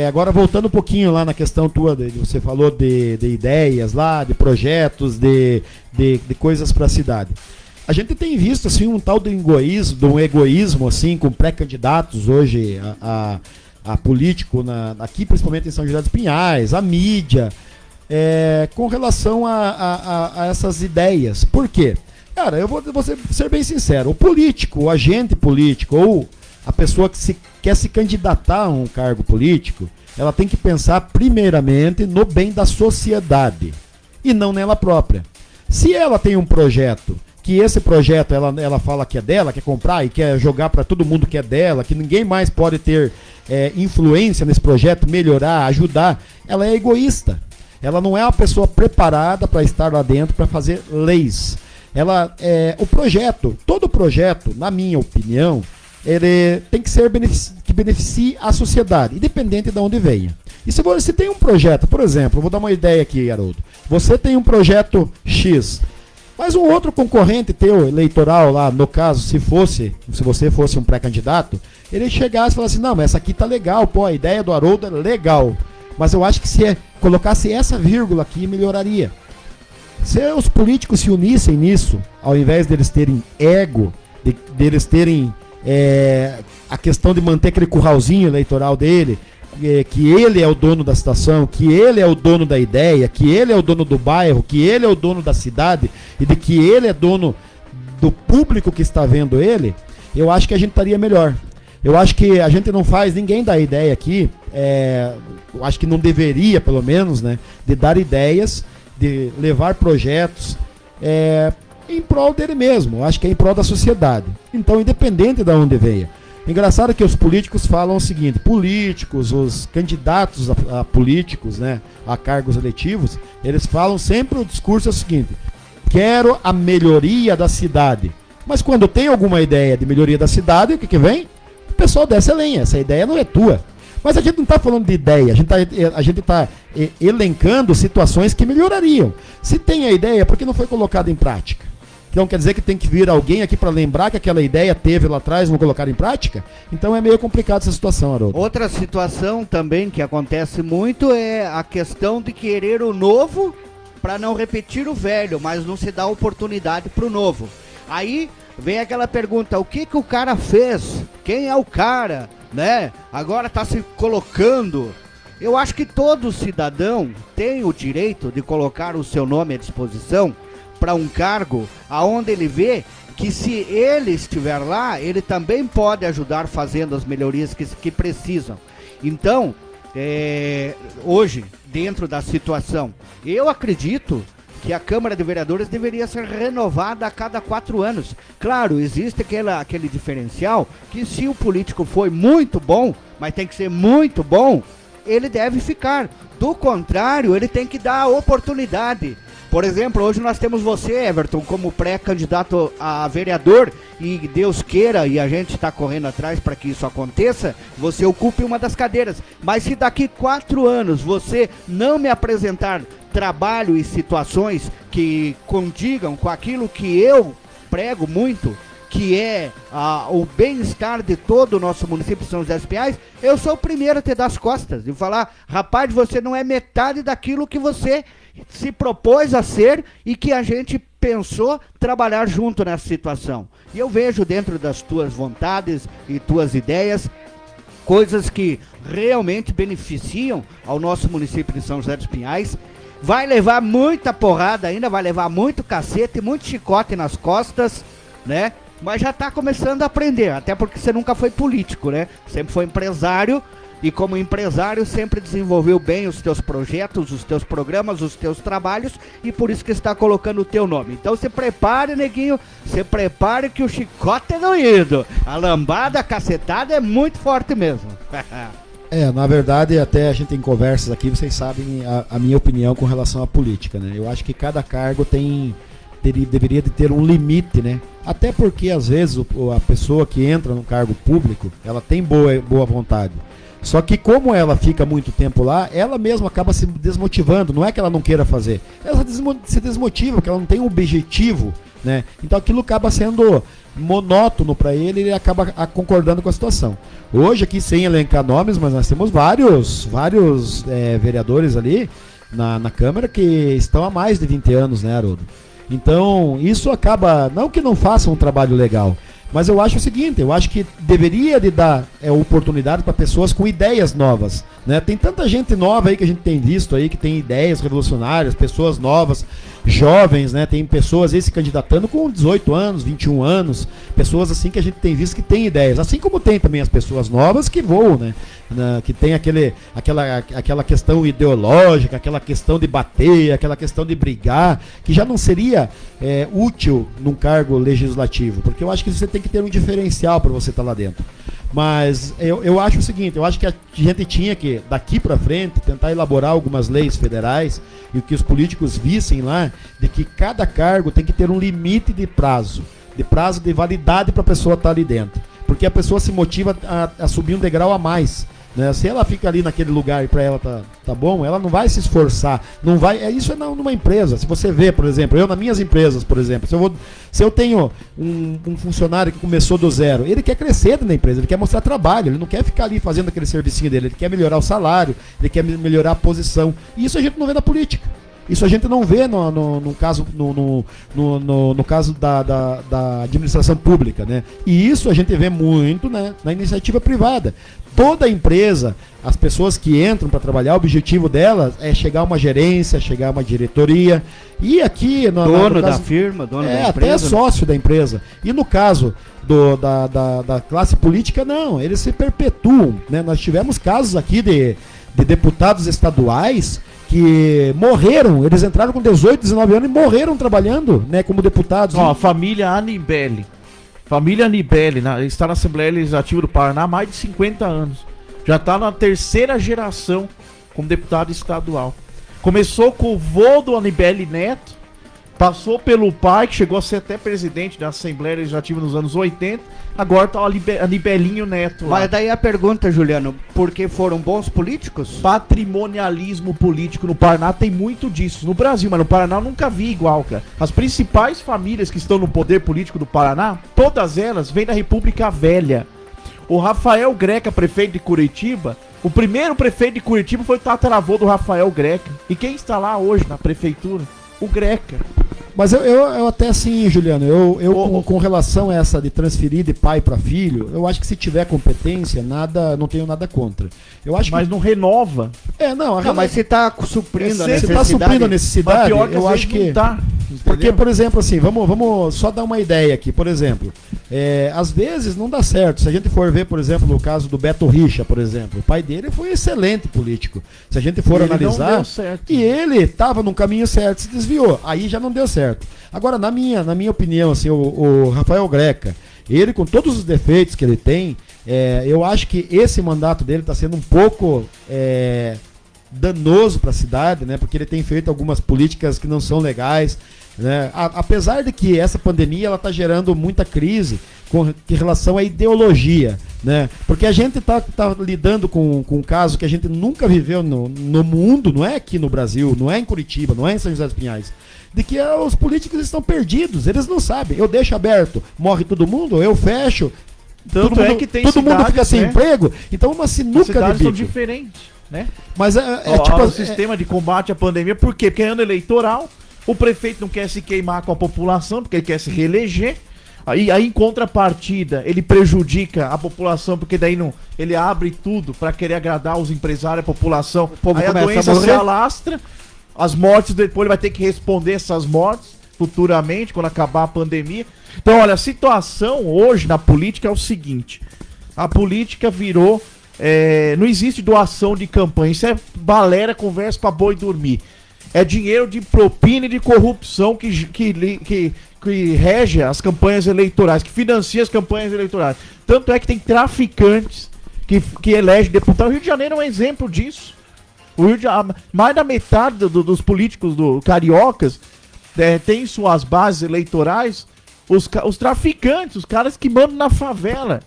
Agora, voltando um pouquinho lá na questão tua, você falou de ideias lá, de projetos, de coisas para a cidade. A gente tem visto assim um tal de egoísmo assim, com pré-candidatos hoje a político, aqui principalmente em São José dos Pinhais, a mídia, com relação a essas ideias. Por quê? Cara, eu vou ser bem sincero, o político, o agente político, ou a pessoa que quer se candidatar a um cargo político, ela tem que pensar primeiramente no bem da sociedade e não nela própria. Se ela tem um projeto, que esse projeto ela fala que é dela, quer comprar e quer jogar para todo mundo que é dela, que ninguém mais pode ter influência nesse projeto, melhorar, ajudar, ela é egoísta. Ela não é uma pessoa preparada para estar lá dentro para fazer leis. Todo projeto, na minha opinião, ele tem que ser que beneficie a sociedade, independente de onde venha. E se você tem um projeto, por exemplo, vou dar uma ideia aqui, Haroldo. Você tem um projeto X, mas um outro concorrente teu, eleitoral lá, no caso, se você fosse um pré-candidato, ele chegasse e falasse, não, mas essa aqui tá legal, pô, a ideia do Haroldo é legal. Mas eu acho que se colocasse essa vírgula aqui, melhoraria. Se os políticos se unissem nisso, ao invés deles terem ego, deles terem a questão de manter aquele curralzinho eleitoral dele, que ele é o dono da situação, que ele é o dono da ideia, que ele é o dono do bairro, que ele é o dono da cidade e de que ele é dono do público que está vendo ele, eu acho que a gente estaria melhor. Eu acho que a gente não faz, ninguém dá ideia aqui, eu acho que não deveria, pelo menos, né, de dar ideias, de levar projetos em prol dele mesmo. Eu acho que é em prol da sociedade. Então, independente de onde venha. Engraçado que os políticos falam o seguinte, os candidatos a políticos, né, a cargos eletivos, eles falam sempre, o discurso é o seguinte, quero a melhoria da cidade. Mas quando tem alguma ideia de melhoria da cidade, o que vem? O pessoal desce a lenha, essa ideia não é tua. Mas a gente não está falando de ideia, a gente está elencando situações que melhorariam. Se tem a ideia, por que não foi colocada em prática? Então quer dizer que tem que vir alguém aqui para lembrar que aquela ideia teve lá atrás e não colocar em prática? Então é meio complicado essa situação, Haroldo. Outra situação também que acontece muito é a questão de querer o novo para não repetir o velho, mas não se dá oportunidade para o novo. Aí vem aquela pergunta, o que o cara fez? Quem é o cara? Né? Agora está se colocando. Eu acho que todo cidadão tem o direito de colocar o seu nome à disposição para um cargo aonde ele vê que se ele estiver lá, ele também pode ajudar fazendo as melhorias que precisam. Então, hoje, dentro da situação, eu acredito que a Câmara de Vereadores deveria ser renovada a cada 4 anos. Claro, existe aquele diferencial que se o político foi muito bom, mas tem que ser muito bom, ele deve ficar. Do contrário, ele tem que dar a oportunidade. Por exemplo, hoje nós temos você, Everton, como pré-candidato a vereador, e Deus queira, e a gente está correndo atrás para que isso aconteça, você ocupe uma das cadeiras. Mas se daqui 4 anos você não me apresentar trabalho e situações que condigam com aquilo que eu prego muito, que é o bem-estar de todo o nosso município de São José dos Pinhais, eu sou o primeiro a te dar as costas e falar, rapaz, você não é metade daquilo que você se propôs a ser e que a gente pensou trabalhar junto nessa situação. E eu vejo dentro das tuas vontades e tuas ideias coisas que realmente beneficiam ao nosso município de São José dos Pinhais. Vai levar muita porrada ainda, vai levar muito cacete, muito chicote nas costas, né? Mas já está começando a aprender, até porque você nunca foi político, né? Sempre foi empresário e como empresário sempre desenvolveu bem os teus projetos, os teus programas, os teus trabalhos, e por isso que está colocando o teu nome. Então se prepare, neguinho, se prepare que o chicote é doído. A lambada, a cacetada é muito forte mesmo. Na verdade, até a gente tem conversas aqui, vocês sabem a minha opinião com relação à política, né? Eu acho que cada cargo deveria de ter um limite, né? Até porque, às vezes, a pessoa que entra no cargo público, ela tem boa vontade. Só que como ela fica muito tempo lá, ela mesma acaba se desmotivando. Não é que ela não queira fazer, ela se desmotiva, porque ela não tem um objetivo, né? Então aquilo acaba sendo monótono para ele e ele acaba concordando com a situação. Hoje aqui, sem elencar nomes, mas nós temos vários vereadores ali na Câmara que estão há mais de 20 anos, né, Haroldo? Então isso acaba, não que não façam um trabalho legal, mas eu acho o seguinte, eu acho que deveria de dar oportunidade para pessoas com ideias novas, né? Tem tanta gente nova aí que a gente tem visto aí, que tem ideias revolucionárias, pessoas novas, jovens, né? Tem pessoas aí se candidatando com 18 anos, 21 anos, pessoas assim que a gente tem visto que tem ideias, assim como tem também as pessoas novas que voam, né? Que tem aquela questão ideológica, aquela questão de bater, aquela questão de brigar, que já não seria útil num cargo legislativo, porque eu acho que você tem que ter um diferencial para você estar lá dentro. Mas eu acho o seguinte, eu acho que a gente tinha que, daqui para frente, tentar elaborar algumas leis federais e que os políticos vissem lá, de que cada cargo tem que ter um limite de prazo de validade para a pessoa estar ali dentro. Porque a pessoa se motiva a subir um degrau a mais. Né? Se ela fica ali naquele lugar e para ela tá bom, ela não vai se esforçar, não vai. Isso é numa empresa. Se você vê, por exemplo, eu nas minhas empresas, por exemplo, se eu tenho um funcionário que começou do zero, ele quer crescer dentro da empresa, ele quer mostrar trabalho, ele não quer ficar ali fazendo aquele servicinho dele, ele quer melhorar o salário, ele quer melhorar a posição. E isso a gente não vê na política. Isso a gente não vê no caso da administração pública, né? E isso a gente vê muito, né, na iniciativa privada. Toda empresa, as pessoas que entram para trabalhar, o objetivo delas é chegar a uma gerência, chegar a uma diretoria. E aqui... dono da firma, dono da empresa. Até sócio da empresa. E no caso da classe política, não, eles se perpetuam, né? Nós tivemos casos aqui de deputados estaduais que morreram, eles entraram com 18, 19 anos e morreram trabalhando, né, como deputados. A família Anibele. Família Anibele, está na Assembleia Legislativa do Paraná há mais de 50 anos. Já está na terceira geração como deputado estadual. Começou com o vô do Anibele Neto, passou pelo pai, que chegou a ser até presidente da Assembleia Legislativa nos anos 80, agora tá o Anibelinho Neto lá. Mas daí a pergunta, Juliano, porque foram bons políticos? Patrimonialismo político no Paraná tem muito disso. No Brasil, mas no Paraná eu nunca vi igual, cara. As principais famílias que estão no poder político do Paraná, todas elas vêm da República Velha. O Rafael Greca, prefeito de Curitiba, o primeiro prefeito de Curitiba foi o tataravô do Rafael Greca. E quem está lá hoje na prefeitura? O Greca. Mas eu até assim, Juliano, com relação a essa de transferir de pai para filho, eu acho que se tiver competência, não tenho nada contra. Eu acho mas que... não renova. Mas se está suprindo a necessidade. Se está suprindo a necessidade, eu acho que... Tá, porque, por exemplo, assim, vamos só dar uma ideia aqui. Por exemplo, às vezes não dá certo. Se a gente for ver, por exemplo, no caso do Beto Richa, por exemplo, o pai dele foi um excelente político. Se a gente for analisar, não deu certo. E ele estava no caminho certo, se desviou. Aí já não deu certo. Agora, na minha opinião, assim, o Rafael Greca, ele com todos os defeitos que ele tem, eu acho que esse mandato dele está sendo um pouco danoso para a cidade, né? Porque ele tem feito algumas políticas que não são legais, né? Apesar de que essa pandemia ela está gerando muita crise em relação à ideologia, né? Porque a gente tá lidando com um caso que a gente nunca viveu no mundo, não é aqui no Brasil, não é em Curitiba, não é em São José dos Pinhais, de que os políticos estão perdidos, eles não sabem. Eu deixo aberto, morre todo mundo, eu fecho, todo mundo fica sem emprego, então uma sinuca de bico. São diferentes, né? Mas tipo o sistema de combate à pandemia, por quê? Porque é ano eleitoral, o prefeito não quer se queimar com a população, porque ele quer se reeleger. Aí em contrapartida, ele prejudica a população, porque daí ele abre tudo para querer agradar os empresários, a população. Aí a doença se alastra, as mortes depois ele vai ter que responder essas mortes futuramente, quando acabar a pandemia. Então, olha, a situação hoje na política é o seguinte: a política virou não existe doação de campanha. Isso é balera, conversa pra boi dormir. É dinheiro de propina e de corrupção que rege as campanhas eleitorais, que financia as campanhas eleitorais. Tanto é que tem traficantes que elegem deputados. O Rio de Janeiro é um exemplo disso. Mais da metade dos políticos cariocas tem suas bases eleitorais os traficantes, os caras que mandam na favela.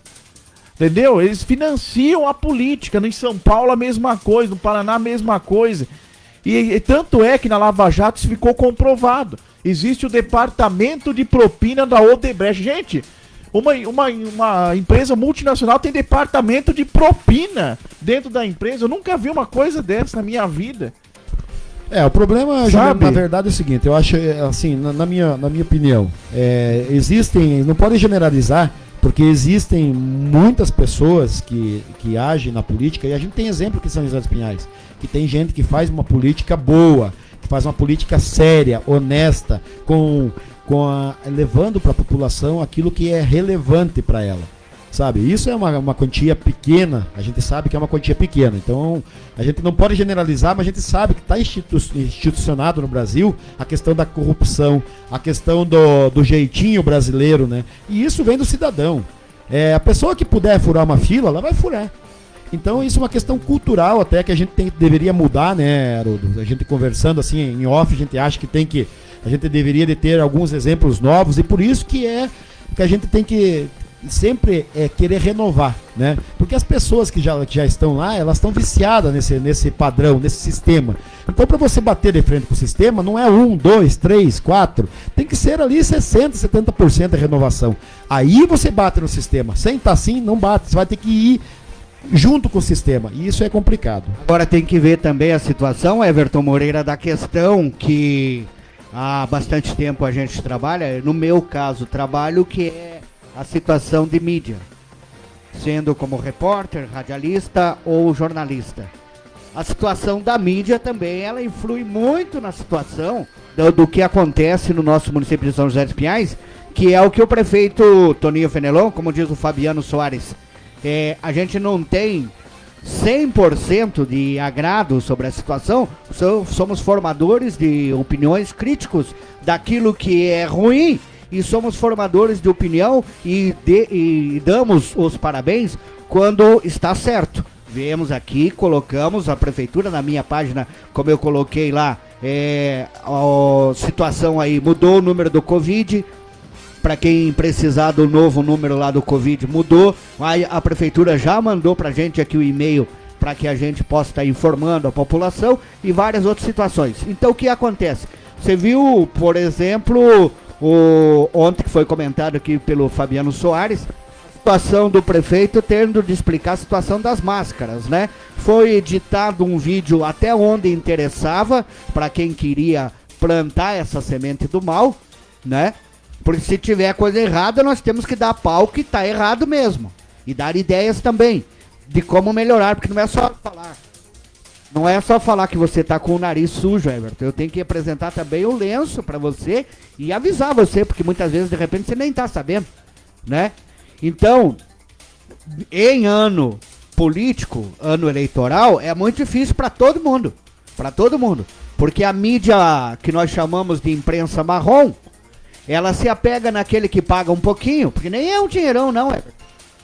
Entendeu? Eles financiam a política. Em São Paulo a mesma coisa, no Paraná a mesma coisa. E tanto é que na Lava Jato isso ficou comprovado. Existe o departamento de propina da Odebrecht. Gente, uma empresa multinacional tem departamento de propina dentro da empresa. Eu nunca vi uma coisa dessa na minha vida. O problema, Juliano, na verdade é o seguinte, eu acho, assim, na minha opinião, existem, não pode generalizar, porque existem muitas pessoas que agem na política, e a gente tem exemplo que São José dos Pinhais, que tem gente que faz uma política boa, que faz uma política séria, honesta, levando para a população aquilo que é relevante para ela, sabe? Isso é uma quantia pequena, a gente sabe que é uma quantia pequena, então a gente não pode generalizar, mas a gente sabe que está institucionado no Brasil a questão da corrupção, a questão do jeitinho brasileiro, né? E isso vem do cidadão. A pessoa que puder furar uma fila, ela vai furar. Então isso é uma questão cultural até que a gente deveria mudar, né, Haroldo? A gente conversando assim em off, a gente acha que a gente deveria de ter alguns exemplos novos, e por isso que a gente tem que sempre querer renovar, né? Porque as pessoas que já estão lá, elas estão viciadas nesse padrão, nesse sistema. Então, para você bater de frente com o sistema, não é 1, 2, 3, 4, tem que ser ali 60%, 70% de renovação. Aí você bate no sistema. Sem estar assim, não bate. Você vai ter que ir junto com o sistema, e isso é complicado. Agora tem que ver também a situação, Everton Moreira, da questão que há bastante tempo a gente trabalha, no meu caso trabalho, que é a situação de mídia, sendo como repórter, radialista ou jornalista. A situação da mídia também, ela influi muito na situação do que acontece no nosso município de São José dos Pinhais, que é o que o prefeito Toninho Fenelon, como diz o Fabiano Soares, a gente não tem 100% de agrado sobre a situação, somos formadores de opiniões, críticos daquilo que é ruim, e somos formadores de opinião e damos os parabéns quando está certo. Viemos aqui, colocamos a prefeitura na minha página, como eu coloquei lá, a situação aí, mudou o número do Covid. Para quem precisar do novo número lá do Covid, mudou. A prefeitura já mandou para a gente aqui o e-mail para que a gente possa estar informando a população e várias outras situações. Então o que acontece? Você viu, por exemplo, ontem que foi comentado aqui pelo Fabiano Soares, a situação do prefeito tendo de explicar a situação das máscaras, né? Foi editado um vídeo até onde interessava para quem queria plantar essa semente do mal, né? Porque se tiver coisa errada, nós temos que dar pau que tá errado mesmo. E dar ideias também de como melhorar, porque não é só falar. Não é só falar que você tá com o nariz sujo, Everton. Eu tenho que apresentar também o lenço para você e avisar você, porque muitas vezes, de repente, você nem tá sabendo, né? Então, em ano político, ano eleitoral, é muito difícil para todo mundo. Para todo mundo. Porque a mídia que nós chamamos de imprensa marrom, ela se apega naquele que paga um pouquinho, porque nem é um dinheirão, não.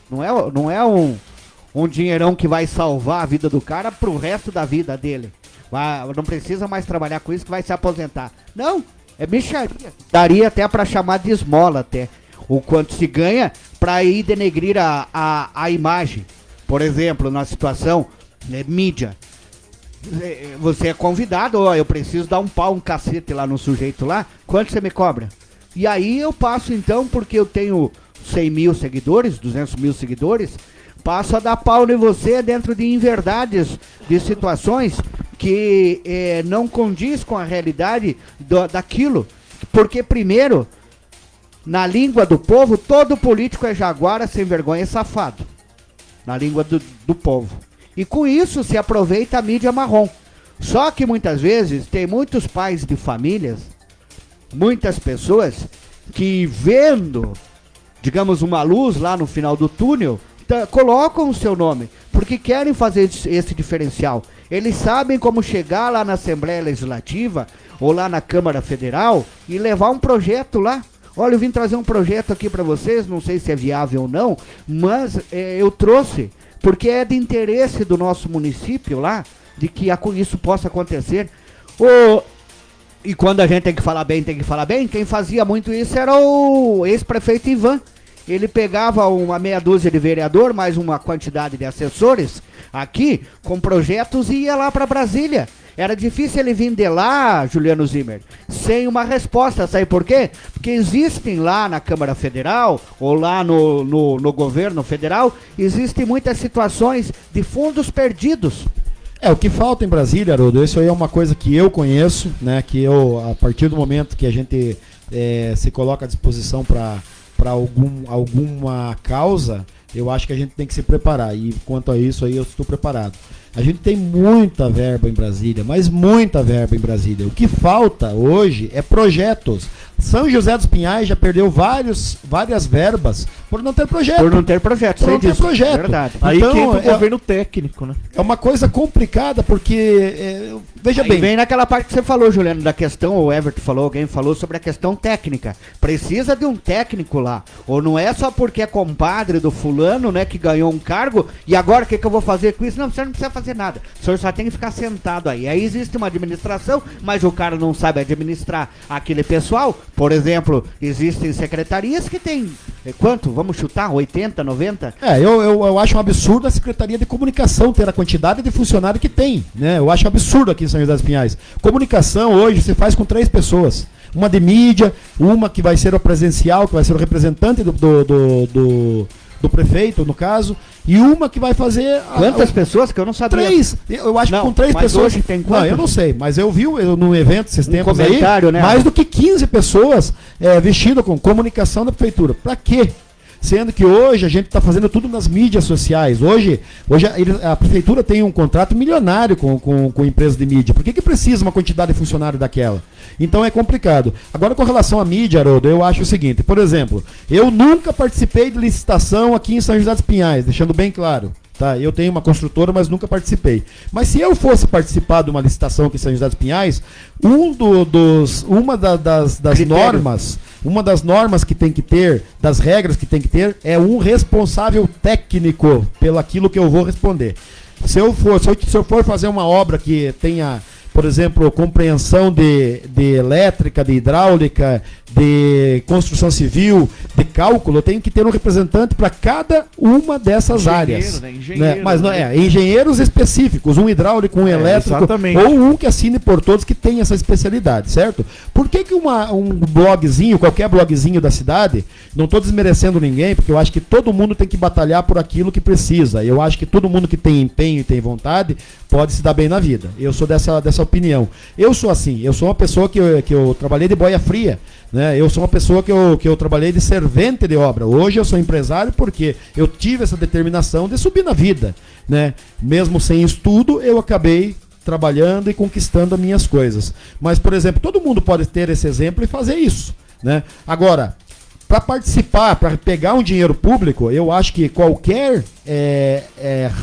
Não é um dinheirão que vai salvar a vida do cara pro resto da vida dele. Não precisa mais trabalhar com isso que vai se aposentar. Não, é mixaria. Daria até para chamar de esmola até. O quanto se ganha para ir denegrir a imagem. Por exemplo, na situação mídia. Você é convidado, eu preciso dar um pau, um cacete lá no sujeito lá. Quanto você me cobra? E aí eu passo então, porque eu tenho 100 mil seguidores, 200 mil seguidores, passo a dar pau em você dentro de inverdades, de situações que não condiz com a realidade daquilo. Porque primeiro, na língua do povo, todo político é jaguara, sem vergonha e safado. Na língua do povo. E com isso se aproveita a mídia marrom. Só que muitas vezes tem muitos pais de famílias, muitas pessoas que vendo, digamos, uma luz lá no final do túnel, colocam o seu nome. porque querem fazer esse diferencial. Eles sabem como chegar lá na Assembleia Legislativa ou lá na Câmara Federal e levar um projeto lá. Olha, eu vim trazer um projeto aqui para vocês, não sei se é viável ou não, mas eu trouxe, porque é de interesse do nosso município lá, de que isso possa acontecer. E quando a gente tem que falar bem, quem fazia muito isso era o ex-prefeito Ivan. Ele pegava uma meia dúzia de vereador, mais uma quantidade de assessores aqui, com projetos, e ia lá para Brasília. Era difícil ele vir de lá, Juliano Zimmer, sem uma resposta. Sabe por quê? Porque existem lá na Câmara Federal, ou lá no governo federal, existem muitas situações de fundos perdidos. O que falta em Brasília, Haroldo, isso aí é uma coisa que eu conheço, né? Que eu, a partir do momento que a gente se coloca à disposição para alguma causa, eu acho que a gente tem que se preparar. E quanto a isso aí, eu estou preparado. A gente tem muita verba em Brasília, mas muita verba em Brasília. O que falta hoje é projetos. São José dos Pinhais já perdeu várias verbas por não ter projeto. Por não ter projeto, por não ter projeto. Verdade. Aí então, que entra o governo técnico, né? É uma coisa complicada, porque, veja bem... Vem naquela parte que você falou, Juliano, da questão, o Everton falou, alguém falou sobre a questão técnica. Precisa de um técnico lá. Ou não é só porque é compadre do fulano, né, que ganhou um cargo, e agora o que eu vou fazer com isso? Não, você não precisa fazer nada. O senhor só tem que ficar sentado aí. Aí existe uma administração, mas o cara não sabe administrar aquele pessoal. Por exemplo, existem secretarias que tem, quanto? Vamos chutar? 80, 90? Eu acho um absurdo a Secretaria de Comunicação ter a quantidade de funcionário que tem, né? Eu acho absurdo aqui em São José dos Pinhais. Comunicação hoje se faz com 3 pessoas. Uma de mídia, uma que vai ser o presencial, que vai ser o representante do prefeito, no caso, e uma que vai fazer... Quantas pessoas que eu não sabia? 3. Eu acho que com 3 mas pessoas... Hoje tem quantas? Não, eu não sei, mas eu vi num evento esses tempos aí, né? mais do que 15 pessoas vestidas com comunicação da prefeitura. Pra quê? Sendo que hoje a gente está fazendo tudo nas mídias sociais. Hoje a prefeitura tem um contrato milionário com empresas de mídia. Por que precisa uma quantidade de funcionário daquela? Então é complicado. Agora, com relação à mídia, Haroldo, eu acho o seguinte. Por exemplo, eu nunca participei de licitação aqui em São José dos Pinhais, deixando bem claro. Tá? Eu tenho uma construtora, mas nunca participei. Mas se eu fosse participar de uma licitação aqui em São José dos Pinhais, uma das normas que tem que ter, das regras que tem que ter, é um responsável técnico pelo aquilo que eu vou responder. Se eu for fazer uma obra que tenha, por exemplo, compreensão de elétrica, de hidráulica, de construção civil, de cálculo, eu tenho que ter um representante para cada uma dessas áreas. Né? Engenheiro, né? Mas não engenheiros específicos, um hidráulico, um elétrico, exatamente. Ou um que assine por todos que tem essa especialidade, certo? Por que um blogzinho, qualquer blogzinho da cidade, não estou desmerecendo ninguém, porque eu acho que todo mundo tem que batalhar por aquilo que precisa. Eu acho que todo mundo que tem empenho e tem vontade pode se dar bem na vida. Eu sou dessa opinião. Eu sou assim, eu sou uma pessoa que eu trabalhei de boia fria, né? Eu sou uma pessoa que eu trabalhei de servente de obra. Hoje eu sou empresário porque eu tive essa determinação de subir na vida, né? Mesmo sem estudo, eu acabei trabalhando e conquistando as minhas coisas. Mas, por exemplo, todo mundo pode ter esse exemplo e fazer isso, né? Agora, para participar, para pegar um dinheiro público, eu acho que qualquer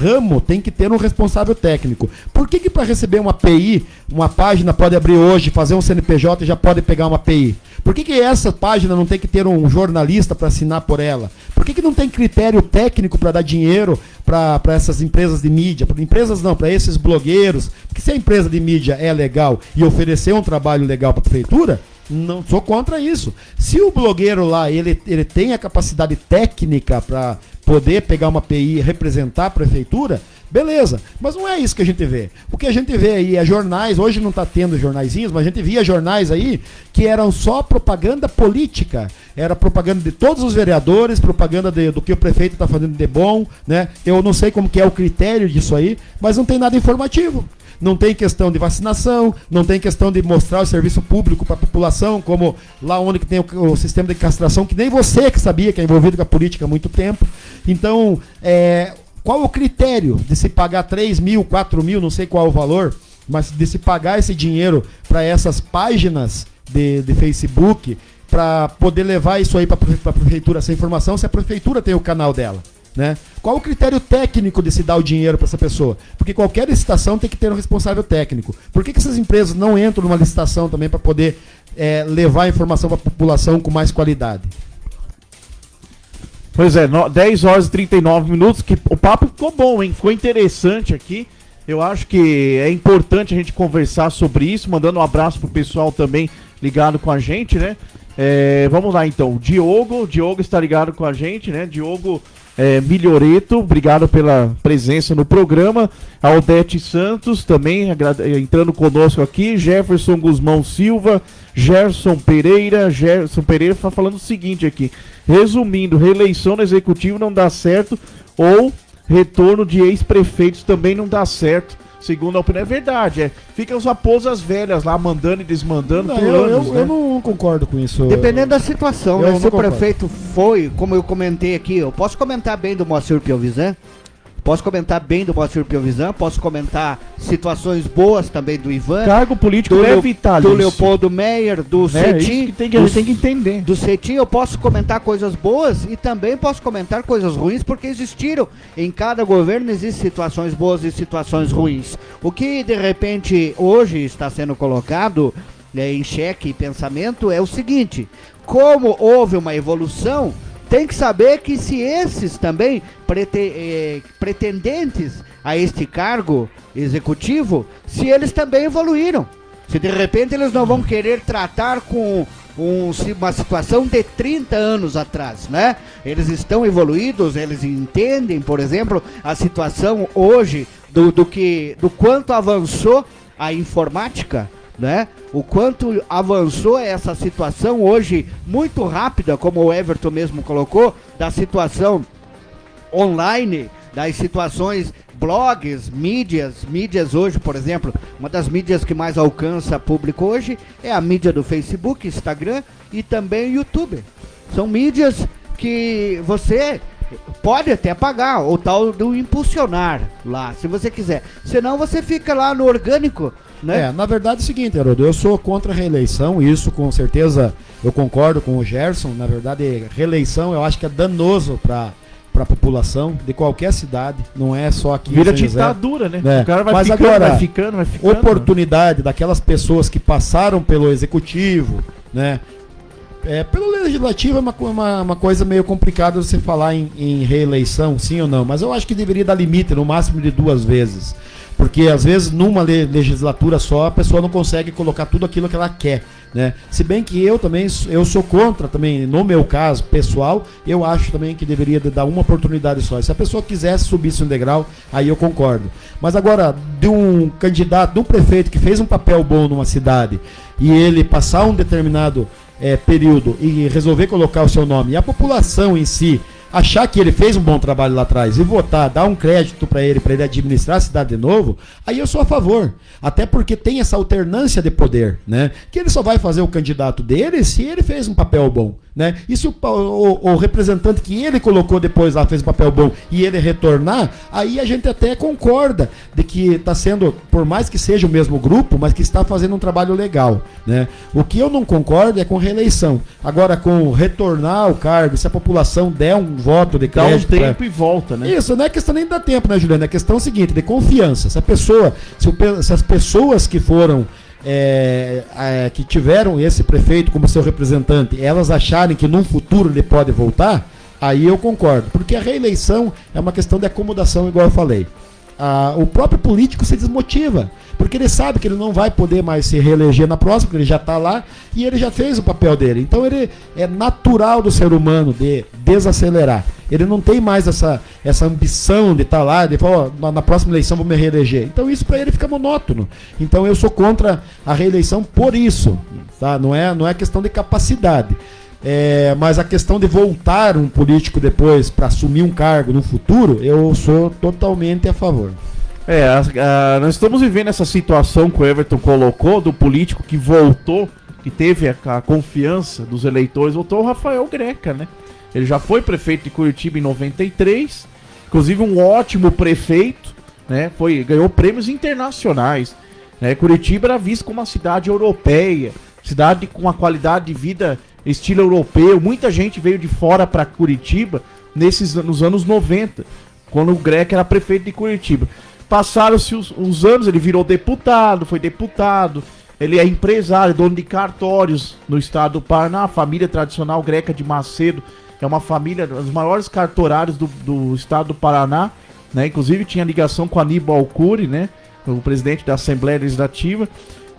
ramo tem que ter um responsável técnico. Por que para receber uma PI, uma página pode abrir hoje, fazer um CNPJ e já pode pegar uma PI? Por que essa página não tem que ter um jornalista para assinar por ela? Por que não tem critério técnico para dar dinheiro para essas empresas de mídia? Para empresas não, para esses blogueiros. Porque se a empresa de mídia é legal e oferecer um trabalho legal para a prefeitura, não sou contra isso. Se o blogueiro lá, ele tem a capacidade técnica para poder pegar uma PI e representar a prefeitura, beleza. Mas não é isso que a gente vê. O que a gente vê aí é jornais, hoje não está tendo jornaizinhos, mas a gente via jornais aí que eram só propaganda política. Era propaganda de todos os vereadores, propaganda do que o prefeito está fazendo de bom, né? Eu não sei como que é o critério disso aí, mas não tem nada informativo. Não tem questão de vacinação, não tem questão de mostrar o serviço público para a população, como lá onde que tem o sistema de castração, que nem você que sabia que é envolvido com a política há muito tempo. Então, qual o critério de se pagar 3 mil, 4 mil, não sei qual o valor, mas de se pagar esse dinheiro para essas páginas de Facebook, para poder levar isso aí para a prefeitura, essa informação, se a prefeitura tem o canal dela? né? Qual o critério técnico de se dar o dinheiro para essa pessoa? Porque qualquer licitação tem que ter um responsável técnico. Por que essas empresas não entram numa licitação também para poder levar a informação para a população com mais qualidade? Pois é, 10 horas e 39 minutos, que o papo ficou bom, hein? Ficou interessante aqui. Eu acho que é importante a gente conversar sobre isso, mandando um abraço pro pessoal também ligado com a gente, né? Vamos lá então, Diogo está ligado com a gente, né? Diogo Milhoreto, obrigado pela presença no programa. A Odete Santos também entrando conosco aqui. Jefferson Guzmão Silva, Gerson Pereira está falando o seguinte aqui: resumindo, reeleição no executivo não dá certo, ou retorno de ex-prefeitos também não dá certo, segundo a opinião. É verdade, ficam as raposas velhas lá mandando e desmandando por anos, né? Eu não concordo com isso. Dependendo da situação, né? Se o concordo. prefeito foi, como eu comentei aqui, eu posso comentar bem do Moacir Piovisan, posso comentar situações boas também do Ivan. Cargo político é vitalício. Do Leopoldo Meyer, do Cetim. Isso que a gente tem que entender. Do Cetim eu posso comentar coisas boas e também posso comentar coisas ruins, porque existiram. Em cada governo existem situações boas e situações ruins. O que de repente hoje está sendo colocado em xeque e pensamento é o seguinte: como houve uma evolução, tem que saber que se esses também pretendentes a este cargo executivo, se eles também evoluíram. Se de repente eles não vão querer tratar com uma situação de 30 anos atrás, né? Eles estão evoluídos, eles entendem, por exemplo, a situação hoje do quanto avançou a informática, né? O quanto avançou essa situação hoje muito rápida, como o Everton mesmo colocou, da situação online, das situações blogs, mídias hoje, por exemplo, uma das mídias que mais alcança público hoje é a mídia do Facebook, Instagram e também o YouTube. São mídias que você pode até pagar, o tal do impulsionar lá, se você quiser. Senão você fica lá no orgânico, né? Na verdade é o seguinte, Haroldo, eu sou contra a reeleição, isso com certeza eu concordo com o Gerson. Na verdade, reeleição eu acho que é danoso para a população de qualquer cidade, não é só aqui. Vira ditadura, né? O cara vai Mas ficando, agora, vai ficando. Oportunidade daquelas pessoas que passaram pelo executivo, né? Pelo legislativo é uma coisa meio complicada você falar em reeleição, sim ou não, mas eu acho que deveria dar limite, no máximo de 2 vezes. Porque às vezes numa legislatura só a pessoa não consegue colocar tudo aquilo que ela quer, né? Se bem que eu sou contra também, no meu caso pessoal, eu acho também que deveria dar uma oportunidade só. Se a pessoa quisesse subir um degrau, aí eu concordo. Mas agora, de um candidato, de um prefeito que fez um papel bom numa cidade e ele passar um determinado período e resolver colocar o seu nome, e a população em si achar que ele fez um bom trabalho lá atrás e votar, dar um crédito para ele administrar a cidade de novo, aí eu sou a favor. Até porque tem essa alternância de poder, né? Que ele só vai fazer o candidato dele se ele fez um papel bom, né? E se o representante que ele colocou depois lá fez um papel bom e ele retornar, aí a gente até concorda de que está sendo, por mais que seja o mesmo grupo, mas que está fazendo um trabalho legal, né? O que eu não concordo é com reeleição. Agora, com retornar ao cargo, se a população der um voto de crédito... Dá um tempo e volta, né? Isso, não é questão nem de dar tempo, né, Juliana? É questão seguinte, de confiança. Se as pessoas que foram... que tiveram esse prefeito como seu representante, elas acharem que num futuro ele pode voltar, aí eu concordo. Porque a reeleição é uma questão de acomodação, igual eu falei. O próprio político se desmotiva, porque ele sabe que ele não vai poder mais se reeleger na próxima, porque ele já está lá e ele já fez o papel dele. Então ele é natural do ser humano de desacelerar. Ele não tem mais essa ambição de estar lá, de falar, na próxima eleição vou me reeleger. Então isso para ele fica monótono. Então eu sou contra a reeleição por isso, tá? Não é questão de capacidade. Mas a questão de voltar um político depois para assumir um cargo no futuro, eu sou totalmente a favor. Nós estamos vivendo essa situação que o Everton colocou, do político que voltou, que teve a confiança dos eleitores, voltou o Rafael Greca, né? Ele já foi prefeito de Curitiba em 93, inclusive um ótimo prefeito, né? Ganhou prêmios internacionais, né? Curitiba era vista como uma cidade europeia, cidade com uma qualidade de vida estilo europeu. Muita gente veio de fora para Curitiba nos anos 90, quando o Greca era prefeito de Curitiba. Passaram-se uns anos, ele virou deputado, foi deputado, ele é empresário, dono de cartórios no estado do Paraná, a família tradicional Greca de Macedo, que é uma família, dos maiores cartorários do estado do Paraná, né? Inclusive tinha ligação com Aníbal Cury, né? O presidente da Assembleia Legislativa,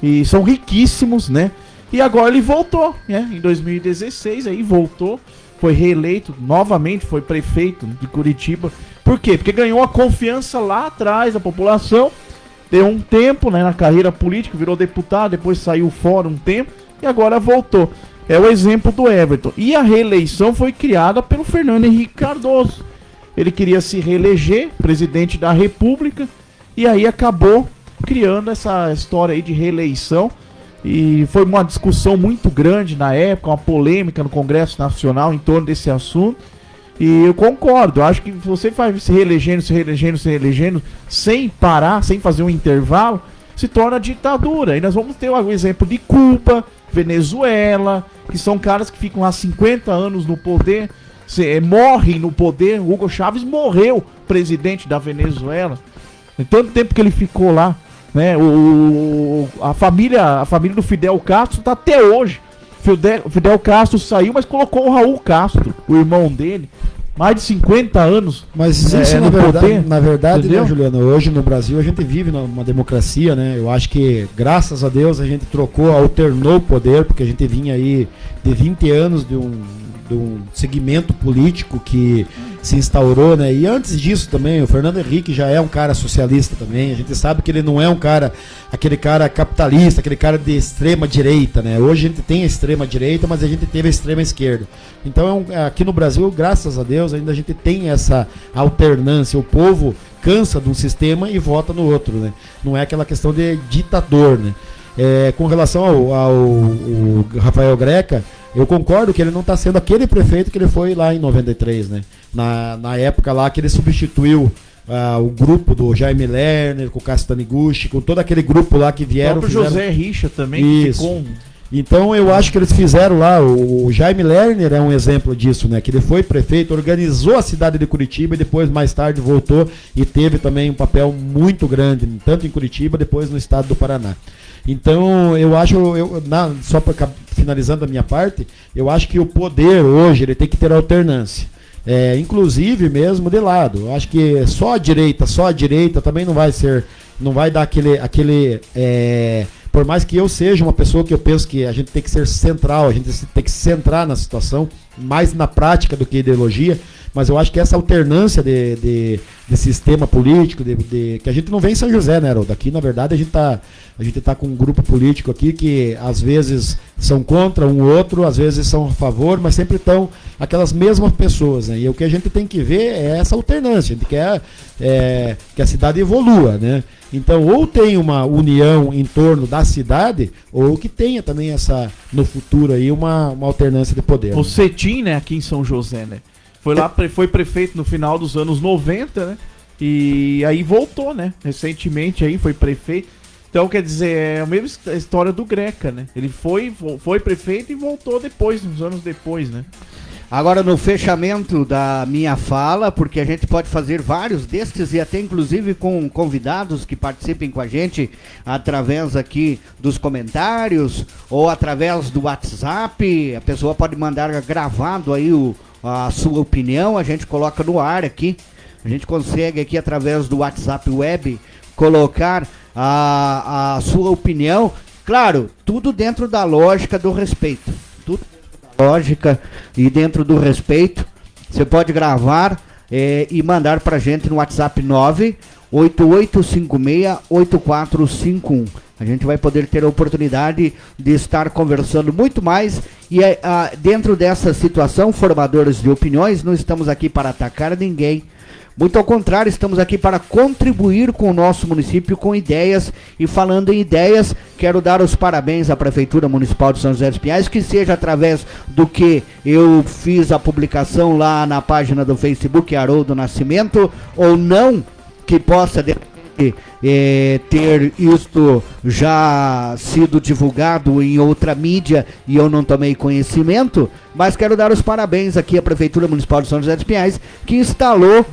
e são riquíssimos, né? E agora ele voltou, né? Em 2016, aí voltou, foi reeleito novamente, foi prefeito de Curitiba. Por quê? Porque ganhou a confiança lá atrás da população, deu um tempo, né, na carreira política, virou deputado, depois saiu fora um tempo e agora voltou. É o exemplo do Everton. E a reeleição foi criada pelo Fernando Henrique Cardoso. Ele queria se reeleger presidente da República e aí acabou criando essa história aí de reeleição. E foi uma discussão muito grande na época, uma polêmica no Congresso Nacional em torno desse assunto. E eu concordo, acho que se você vai se reelegendo, sem parar, sem fazer um intervalo, se torna ditadura. E nós vamos ter o exemplo de Cuba, Venezuela, que são caras que ficam há 50 anos no poder, morrem no poder. O Hugo Chávez morreu presidente da Venezuela. Em tanto tempo que ele ficou lá, né? A família do Fidel Castro está até hoje. Fidel Castro saiu, mas colocou o Raul Castro, o irmão dele, mais de 50 anos. Mas isso na verdade, né, Juliano, hoje no Brasil a gente vive numa democracia, né? Eu acho que, graças a Deus, a gente alternou o poder, porque a gente vinha aí de 20 anos de um segmento político que se instaurou, né? E antes disso também, o Fernando Henrique já é um cara socialista também. A gente sabe que ele não é aquele cara capitalista, aquele cara de extrema direita, né? Hoje a gente tem a extrema direita, mas a gente teve a extrema esquerda. Então, aqui no Brasil, graças a Deus, ainda a gente tem essa alternância. O povo cansa de um sistema e vota no outro, né? Não é aquela questão de ditador, né? Com relação ao Rafael Greca, eu concordo que ele não está sendo aquele prefeito que ele foi lá em 93, né? Na época lá que ele substituiu o grupo do Jaime Lerner, com o Cássio Taniguchi, com todo aquele grupo lá que vieram. O próprio José Richa também. Isso. Ficou... Então eu acho que eles fizeram lá, o Jaime Lerner é um exemplo disso, né? Que ele foi prefeito, organizou a cidade de Curitiba e depois mais tarde voltou e teve também um papel muito grande, tanto em Curitiba, depois no estado do Paraná. Então eu acho, só para finalizando a minha parte, eu acho que o poder hoje ele tem que ter alternância. Inclusive mesmo de lado. Eu acho que só a direita também não vai dar aquele por mais que eu seja uma pessoa que eu penso que a gente tem que ser central, a gente tem que se centrar na situação, mais na prática do que ideologia, mas eu acho que essa alternância de sistema político, que a gente não vê em São José, né, Haroldo? Aqui, na verdade, a gente tá com um grupo político aqui que às vezes são contra um outro, às vezes são a favor, mas sempre estão aquelas mesmas pessoas, né? E o que a gente tem que ver é essa alternância, a gente quer que a cidade evolua, né? Então, ou tem uma união em torno da cidade, ou que tenha também no futuro aí uma alternância de poder. O Cetim, né, aqui em São José, né? Foi prefeito no final dos anos 90, né? E aí voltou, né? Recentemente aí foi prefeito. Então, quer dizer, é a mesma história do Greca, né? Ele foi prefeito e voltou depois, uns anos depois, né? Agora, no fechamento da minha fala, porque a gente pode fazer vários destes e até inclusive com convidados que participem com a gente através aqui dos comentários ou através do WhatsApp. A pessoa pode mandar gravado aí a sua opinião, a gente coloca no ar aqui. A gente consegue aqui através do WhatsApp web colocar a sua opinião. Claro, tudo dentro da lógica do respeito. Tudo lógica e dentro do respeito. Você pode gravar e mandar pra gente no WhatsApp 988568451. A gente vai poder ter a oportunidade de estar conversando muito mais e dentro dessa situação, formadores de opiniões, não estamos aqui para atacar ninguém. Muito ao contrário, estamos aqui para contribuir com o nosso município com ideias. E falando em ideias, quero dar os parabéns à Prefeitura Municipal de São José dos Pinhais, que seja através do que eu fiz a publicação lá na página do Facebook, Haroldo Nascimento, ou não, que possa ter isto já sido divulgado em outra mídia e eu não tomei conhecimento, mas quero dar os parabéns aqui à Prefeitura Municipal de São José dos Pinhais, que instalou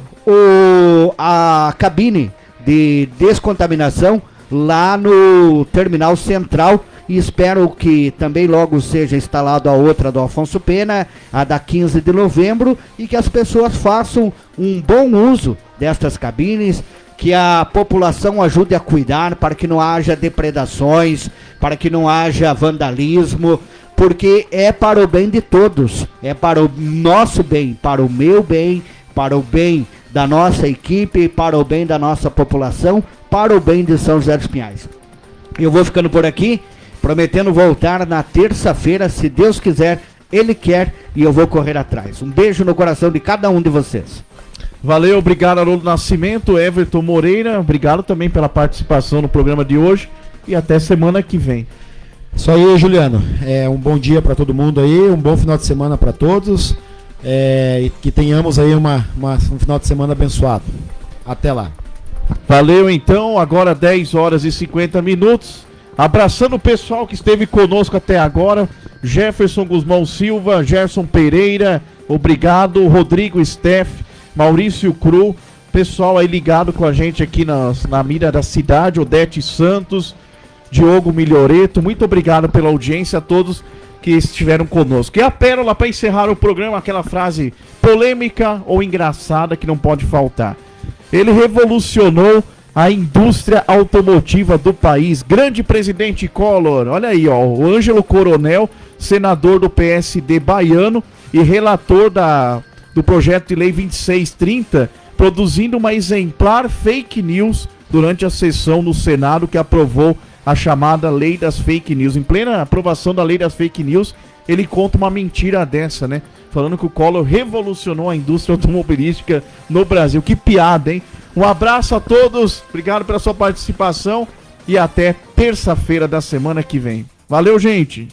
a cabine de descontaminação lá no terminal central, e espero que também logo seja instalado a outra do Afonso Pena, a da 15 de novembro, e que as pessoas façam um bom uso destas cabines, que a população ajude a cuidar para que não haja depredações, para que não haja vandalismo, porque é para o bem de todos, é para o nosso bem, para o meu bem, para o bem da nossa equipe, para o bem da nossa população, para o bem de São José dos Pinhais. Eu vou ficando por aqui, prometendo voltar na terça-feira, se Deus quiser, Ele quer, e eu vou correr atrás. Um beijo no coração de cada um de vocês. Valeu, obrigado, Haroldo Nascimento, Everton Moreira, obrigado também pela participação no programa de hoje e até semana que vem. Isso aí, Juliano. Um bom dia para todo mundo aí, um bom final de semana para todos, e que tenhamos aí um final de semana abençoado. Até lá. Valeu, então, agora 10 horas e 50 minutos. Abraçando o pessoal que esteve conosco até agora, Jefferson Guzmão Silva, Gerson Pereira, obrigado, Rodrigo Steff, Maurício Cru, pessoal aí ligado com a gente aqui na mira da cidade, Odete Santos, Diogo Milhoreto, muito obrigado pela audiência a todos que estiveram conosco. E a pérola para encerrar o programa, aquela frase polêmica ou engraçada que não pode faltar. Ele revolucionou a indústria automotiva do país. Grande presidente Collor, olha aí, ó, o Ângelo Coronel, senador do PSD baiano e relator do projeto de lei 2630, produzindo uma exemplar fake news durante a sessão no Senado que aprovou a chamada lei das fake news. Em plena aprovação da lei das fake news, ele conta uma mentira dessa, né? Falando que o Collor revolucionou a indústria automobilística no Brasil. Que piada, hein? Um abraço a todos, obrigado pela sua participação e até terça-feira da semana que vem. Valeu, gente!